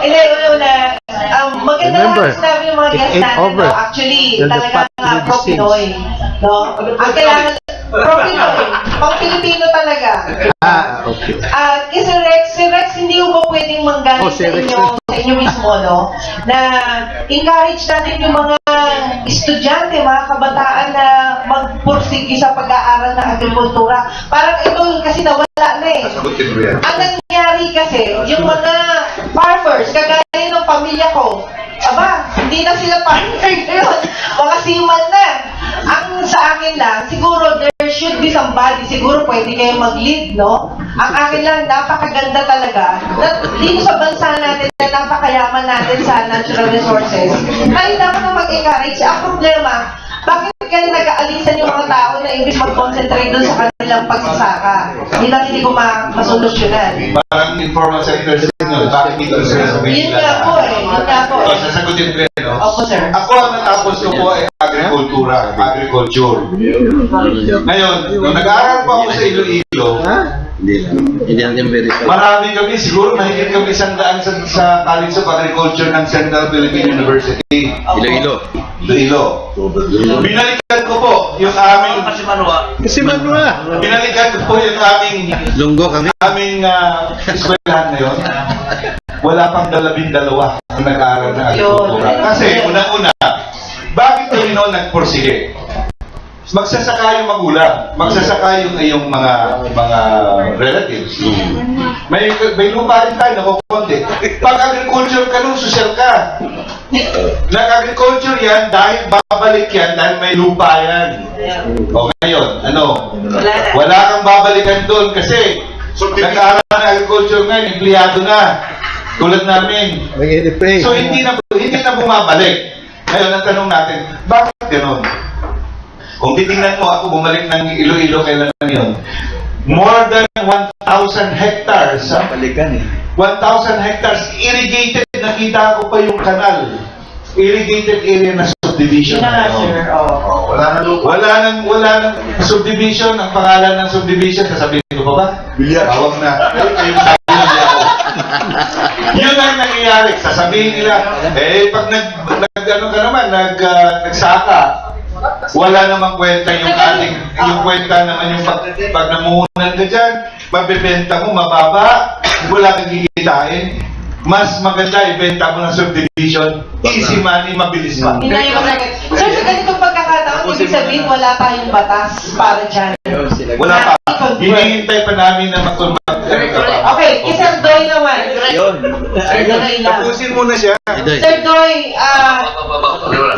Hindi, una. Maganda Remember, lang sinabi yung mga it guest ain't natin, over. Actually, Till the talagang family pro-Pinoy. Ang kailangan, pro-Pinoy. Pang-Pilipino talaga. Okay. Si Rex, hindi mo ba pwedeng manggaling Si Rex. sa inyo mismo, na encourage natin yung mga estudyante, mga kabataan na magpursige sa pag-aaral ng agrikultura. Parang ito kasi nawala na Ang nangyari kasi, yung mga farmers, kagaya ng pamilya ko, hindi na sila farmer ngayon. Mga seaman na. Ang sa akin lang, siguro there should be somebody, siguro pwede kayo mag-lead, no? Ang akin lang, napakaganda talaga. Dito sa bansa natin, na napakayaman natin sa natural resources. Tayo dapat na mag-encourage. Ang problema, bakit kaya nag-aalisan yung mga tao na imbis mag-concentrate doon sa kanilang pagsasaka? Hindi ko masolusyonan. Parang informal sector sa inyo. Bakit dito sila sa Yun nga po sasagutin ko yun, Opo, sir. Ako ang natapos ko po ay agriculture. Ngayon, nung nag-aaral pa ako sa Iloilo, Hindi natin verify. Marami kami, siguro mahigit kami 100 sa College of Agriculture ng Central Philippine University. Iloilo. Iloilo. Binalikan ko po yung aming... Kasi Manua. Binalikan ko po yung aming... Lunggo kami. Aming eskwelahan ngayon. Wala pang 12 ang nag-aaral na agrikultura. Kasi unang-una, bakit kami noon nagpursige? Magsasaka yung magulang, magsasaka yung iyong mga relatives. May lupa rin tayo, nakukunti. Pag agriculture ka nun, social ka. Nag-agriculture yan dahil babalik yan dahil may lupa yan. O ngayon, ano? Wala kang babalikan doon kasi nag-aaral na agriculture ngayon, empleyado na. Tulad namin. So hindi na bumabalik. Ngayon, ang tanong natin, bakit ganun? Kung titingnan mo, ako bumalik ng Iloilo, kailan na yun? More than 1,000 hectares. 1,000 hectares irrigated. Nakita ko pa yung kanal. Irrigated area na subdivision. Wala nang subdivision. Ang pangalan ng subdivision, sasabihin ko pa ba? Tawag na. Yun ang nangyayari. Sasabihin nila, pag nagsaka, wala namang kwenta yung kwenta naman yung pag namuhunan ka dyan, mabibenta mo mababa, wala kang kikitain. Mas maganda ibenta mo ng subdivision, easy money, mabilis pa. Sir, sa ganitong pagkakataon, ibig sabihin wala tayong batas para dyan. Wala pa. Hinihintay pa namin na Okay, Sir Doy naman. Tapusin muna siya. Sir Doy,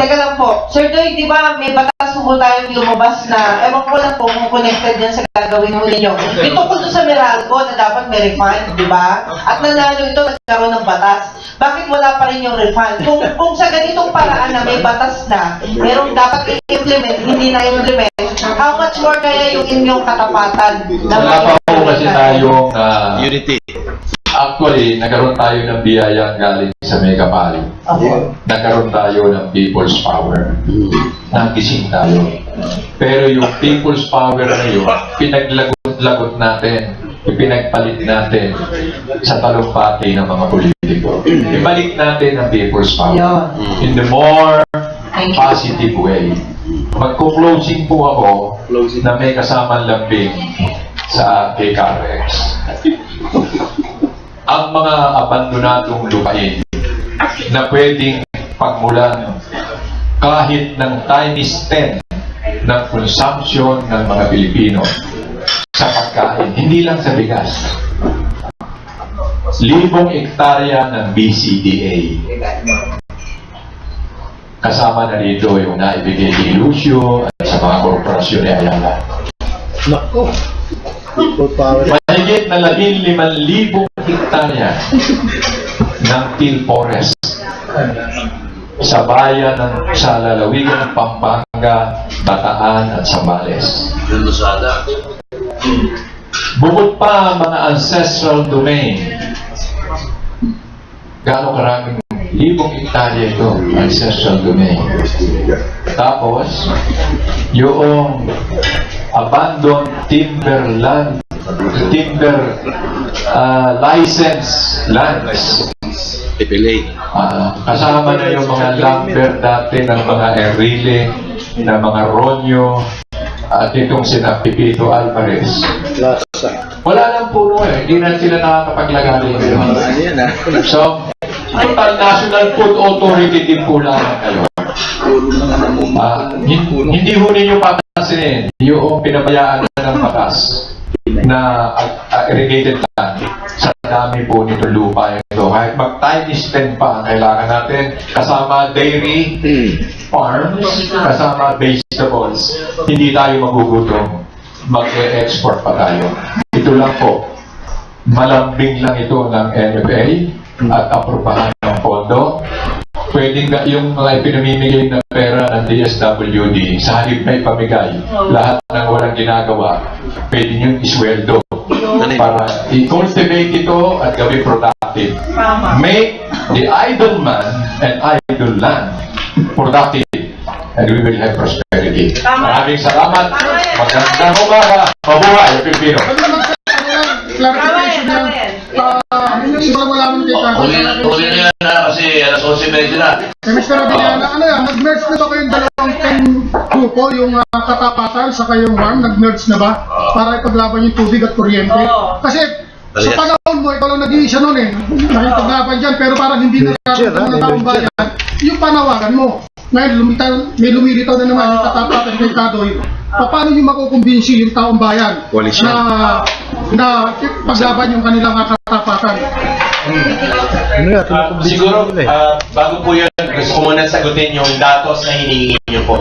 teka lang po. Sir Doy, di ba may batas po tayong lumabas na, ewan ko lang po kung connected yan sa gagawin mo ninyo. Ito po doon sa Meralco na dapat may refund, di ba? At nanalo ito, nagkaroon ng batas. Bakit wala pa rin yung refund? Kung sa ganitong paraan na may batas na, merong dapat i-implement, hindi na i-implement, how much more kaya yung inyong katapatan? Wala pa po kasi tayong Unity. actually, nagkaroon tayo ng biyaya galing sa Mega Valley. Nagkaroon tayo ng people's power. Nagising tayo. Pero yung people's power na yun, pinaglagot-lagot natin, ipinagpalit natin sa talumpati ng mga politiko. Ibalik natin ang people's power in the more positive way. Magko-closing po ako na may kasamang lambing sa KCAREX. Ang mga abandonadong lupain na pwedeng pagmulan kahit ng tiny stem ng consumption ng mga Pilipino sa pagkain, hindi lang sa bigas. 1,000 hektarya ng BCDA. Kasama na rito yung naibigay ni Lucio at sa mga korporasyon ni Ayala. Mahigit na 15,000 hektarya ng Pil Forest sa bayan sa lalawigan ng Pampanga, Bataan at Zambales. Bukod pa ang mga ancestral domain. Gaano karaming 1,000 hektarya ito, ancestral domain. Tapos, yung abandoned timber license lands. Kasama na yung mga lumber dati ng mga Enrile, ng mga Ronyo, at itong sina Pipito Alvarez. Wala nang puno hindi na sila nakakapaglagay. So, total National Food Authority din po lang kayo. Hindi ho ninyo papansinin yung pinabayaan na ng batas na irrigated land sa dami po nito lupa ito. Kahit mag-tiny stem pa ang kailangan natin, kasama dairy farms, kasama vegetables, hindi tayo magugutom. Mag-e-export pa tayo. Ito lang po, malambing lang ito ng NFA at aprobahan ng pondo. Pwedeng yung mga ipinamimigay na pera ng DSWD sa halip na ipamigay, lahat ng walang ginagawa, pwede nyo isweldo para i-cultivate ito at gawin productive. Make the idle man and idle land productive and we will have prosperity. Maraming salamat. Magandang umaga. Mabuhay, Pilipino. clarification yan. Siguro wala naman kay Kado. Tuloy na yan na kasi alas 11:30 na. Mr. Abiliana, ano yan, nag-merge na ba kayong dalawang grupo, yung katapatan sa kayong WARM, nag-merge na ba? Para ipaglaban yung tubig at kuryente? Kasi sa panahon mo, ikaw lang nag-iisa nun eh. Nakipaglaban dyan, pero parang hindi na nakakamdaman ng taong bayan. Yung panawagan mo, ngayon may lumilitaw na naman yung katapatan kay Kadoy. Paano nyo makukumbinsi yung taong bayan na paglaban yung kanilang katapatan? Siguro, bago po yun, gusto ko muna sagutin yung datos na hinihingi niyo po.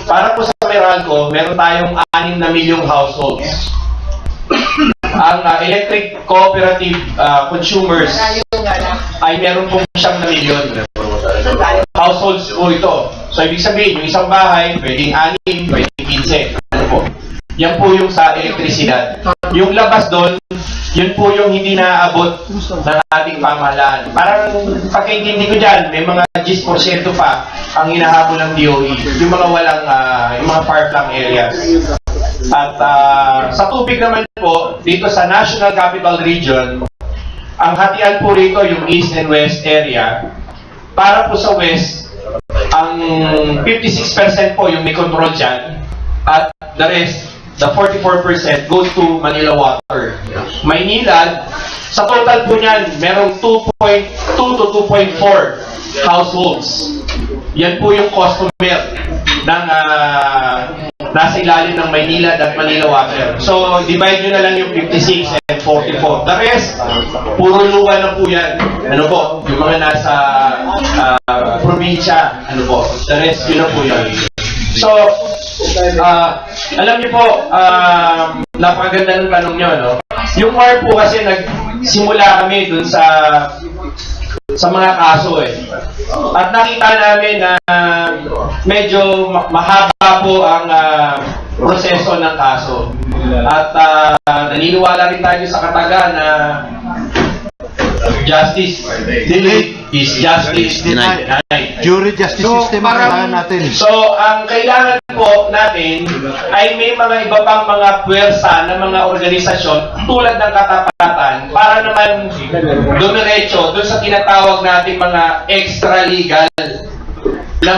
Para po sa Meralco, meron tayong 6 na milyong households. Ang electric cooperative consumers ay meron pong 9 na milyon. Households po ito. So, ibig sabihin, yung isang bahay, pwedeng 6, pwedeng 15. Ano po? Yan po yung sa elektrisidad. Yung labas doon, yun po yung hindi naaabot ng ating pamahalaan. Parang pagkaintindi ko dyan, may mga 10% pa ang hinahabol ng DOE. Yung mga walang, yung mga far-flung areas. At sa tubig naman po, dito sa National Capital Region, ang hatian po rito yung East and West area. Para po sa West, ang 56% po yung may control dyan. At the rest, the 44% goes to Manila Water. Maynilad, sa total po niyan, merong 2.2 to 2.4 households. Yan po yung customer ng nasa ilalim ng Maynilad at Manila Water. So, divide nyo na lang yung 56 and 44. The rest, puro luwa na po yan. Ano po? Yung mga nasa probinsya. Ano po? The rest, yun na po yan. So, alam niyo po, napakaganda ng tanong nyo, no? Yung WAR po kasi nagsimula kami dun sa mga kaso eh. At nakita namin na medyo mahaba po ang proseso ng kaso. At naniniwala rin tayo sa kataga na justice delayed is justice denied. Jury justice system ang kailangan natin. So, ang kailangan po natin ay may mga iba pang mga puwersa ng mga organisasyon tulad ng katapatan para naman dumiretso doon sa tinatawag natin mga extra-legal na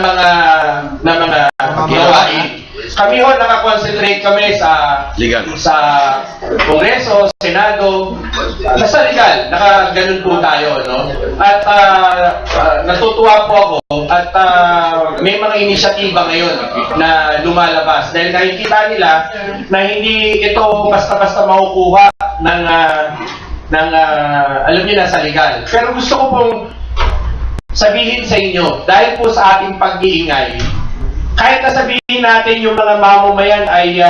mga gawain. Kami ho, nakakonsentrate kami sa Kongreso, Senado, sa legal, nakaganon po tayo, no? At natutuwa po ako at may mga inisyatiba ngayon na lumalabas dahil nakikita nila na hindi ito basta-basta makukuha ng alam niyo na sa legal. Pero gusto ko pong sabihin sa inyo, dahil po sa ating pag-iingay, kahit na sabihin natin yung mga mamamayan ay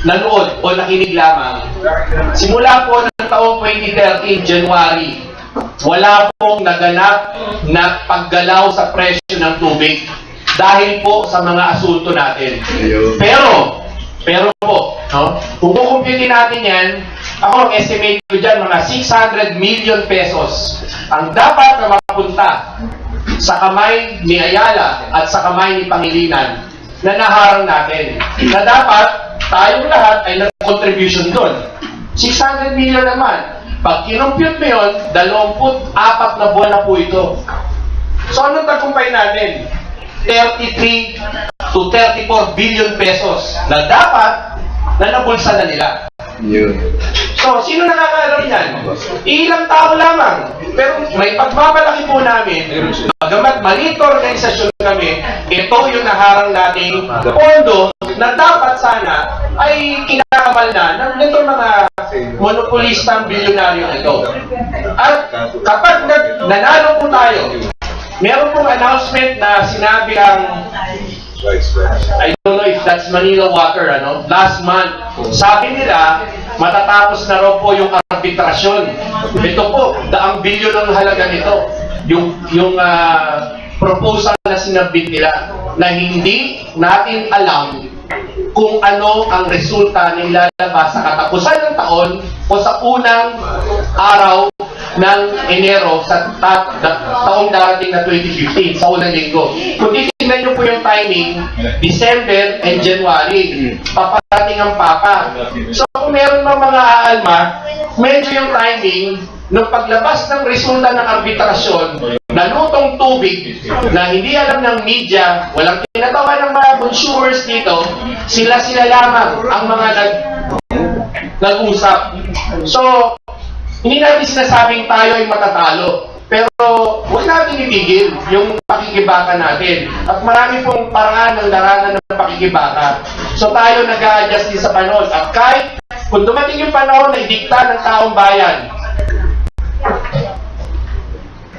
nanood o nakinig lamang, simula po ng taong 2013, January, wala pong naganap na paggalaw sa presyo ng tubig dahil po sa mga asunto natin. Pero po, no, kung kukumpitin natin yan, ako ang estimate ko dyan, mga 600 million pesos ang dapat na mapunta sa kamay ni Ayala at sa kamay ni Pangilinan na naharang natin. Na dapat tayong lahat ay nag-contribution doon. 600 million naman. Pag kinumpute mo yun, 24 na buwan na po ito. So anong tagumpay natin? 33 to 34 billion pesos na dapat na nabulsa na nila. So, sino nakakaalam yan? Ilang tao lamang. Pero may pagmamalaki po namin, bagamat maliit organisasyon kami, ito yung naharang nating pondo na dapat sana ay kinakamal na ng itong mga monopolistang bilyonaryo ito. At kapag nanalo po tayo, meron pong announcement na sinabi ang I don't know if that's Manila Water, ano? Last month, sabi nila, matatapos na raw po yung arbitrasyon. Ito po, 100 bilyon ang halaga nito. Yung proposal na sinabit nila na hindi natin alam kung ano ang resulta ng lalabas sa katapusan ng taon o sa unang araw ng Enero sa taong darating na 2015, sa unang linggo. Kung tingnan nyo po yung timing, December and January. Paparating ang Papa. So kung meron mga aalma, medyo yung timing, nung paglabas ng resulta ng arbitrasyon, nalutong tubig na hindi alam ng media, walang tinatawa ng mga consumers dito, sila lamang ang mga nag-usap. So, hindi natin sinasabing tayo ay matatalo. Pero huwag natin itigil yung pakikibaka natin. At marami pong paraan ng larangan ng pakikibaka. So tayo nag-a-adjust din sa panahon. At kahit kung dumating yung panahon na idikta ng taong bayan,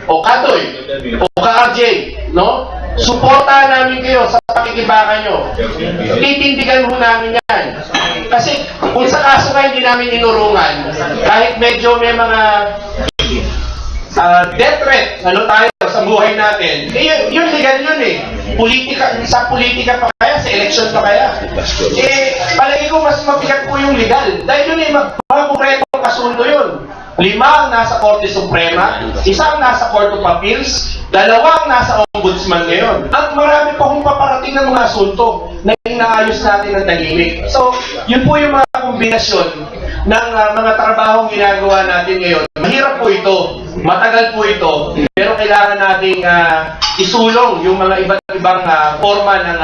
o Katoy, o ka-RJ, no? Suportahan namin kayo sa pakikibaka nyo. Titindigan ho namin yan. Kasi kung sa kaso nga hindi namin inurungan, kahit medyo may mga death threat, ano tayo sa buhay natin, eh yun legal yun eh. Sa politika pa kaya, sa election pa kaya. Palagi ko mas mabigat po yung legal. Dahil yun eh, mga konkretong kasundo yun. 5 ang nasa Korte Suprema, 1 ang nasa Court of Appeals, 2 ang nasa Ombudsman ngayon. At marami pa kung paparating ng mga asunto na inaayos natin ng tahimik. So, yun po yung mga kombinasyon ng mga trabahong ginagawa natin ngayon. Mahirap po ito, matagal po ito, pero kailangan nating isulong yung mga iba't ibang forma ng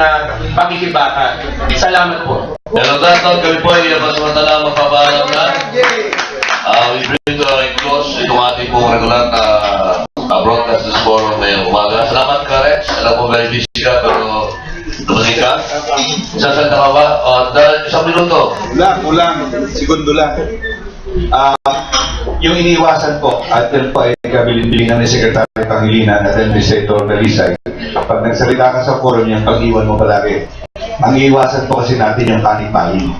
pakikibaka. Salamat po. Pero dapat kami po ay masamantala magpapalam na. We bring to a close itong ating pong regular broadcast this forum ngayong umaga. Salamat ka, Rex. Alam mo, very busy ka, pero dumating ka. Sasal ka ba? Isang minuto. Kulang. Segundo lang. Yung iniiwasan po, at yun po ay kabilin-bilingan ni Secretary Pangilinan at Administrator Dalisay. Pag nagsalita ka sa forum niya, pag-iwan mo palagi. Ang iiwasan po kasi natin yung panic-buying.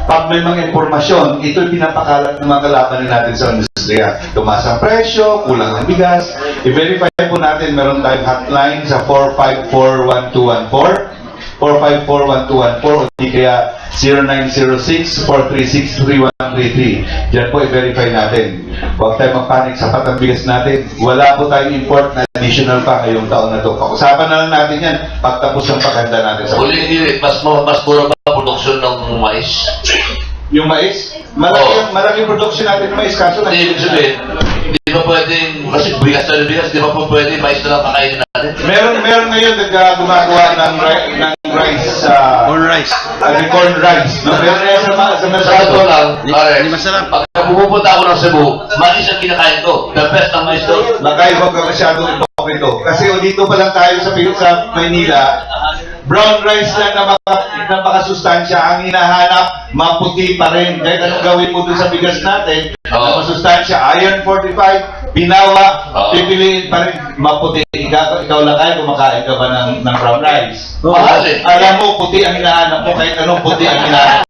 Pag may mga impormasyon, ito'y pinapakalat ng mga kalaban natin sa industriya. Tumaas ang presyo, kulang ang bigas. I-verify po natin, meron tayong hotline sa 454-1214. 454-1214 o di kaya 0906-436-3133. Diyan po i-verify natin. Huwag tayo magpanik, sapat ang bigas natin. Wala po tayong import na additional pa ngayong taon na ito. Pag-usapan na lang natin yan pagtapos ng paghanda natin sa Huli, mas mura ba produksyon ng mais? yung mais, malaki production natin ng mais, kaso Hindi, ibig sabihin, hindi ba pwedeng, kasi bigas na bigas, di ba po pwede mais na lang pakainin natin? meron ngayon gumagawa ng rice, corn rice, no? Pero sa Sabi ko lang, pare, Hindi masarap. pagka pupunta ako ng Cebu, mais ang kinakain ko. The best ng mais to. Lakay, huwag ka masyadong ito. Kasi dito pa lang tayo sa Maynila, brown rice lang na makasustansya. Ang hinahanap, maputi pa rin. Kahit anong gawin mo dun sa bigas natin, na masustansya, iron 45, binawa, pipiliin pa rin, maputi. Ikaw lakay, kumakain ka ba ng brown rice? Mahal eh. Alam mo, puti ang hinahanap mo, kahit anong puti ang hinahanap mo.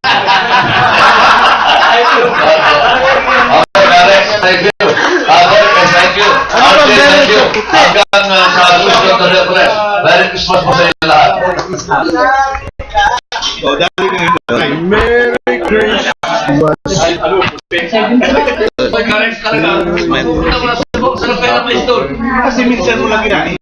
Okay, Alex, thank you. Thank you. Thank you. Hanggang sa susunod na Repress. Merry Christmas po sa inyo lahat. Merry Christmas. Alex, talaga. Punta mo na sa Cebu. Sarap kayo na mais doon. Kasi minsan mo lang ginani.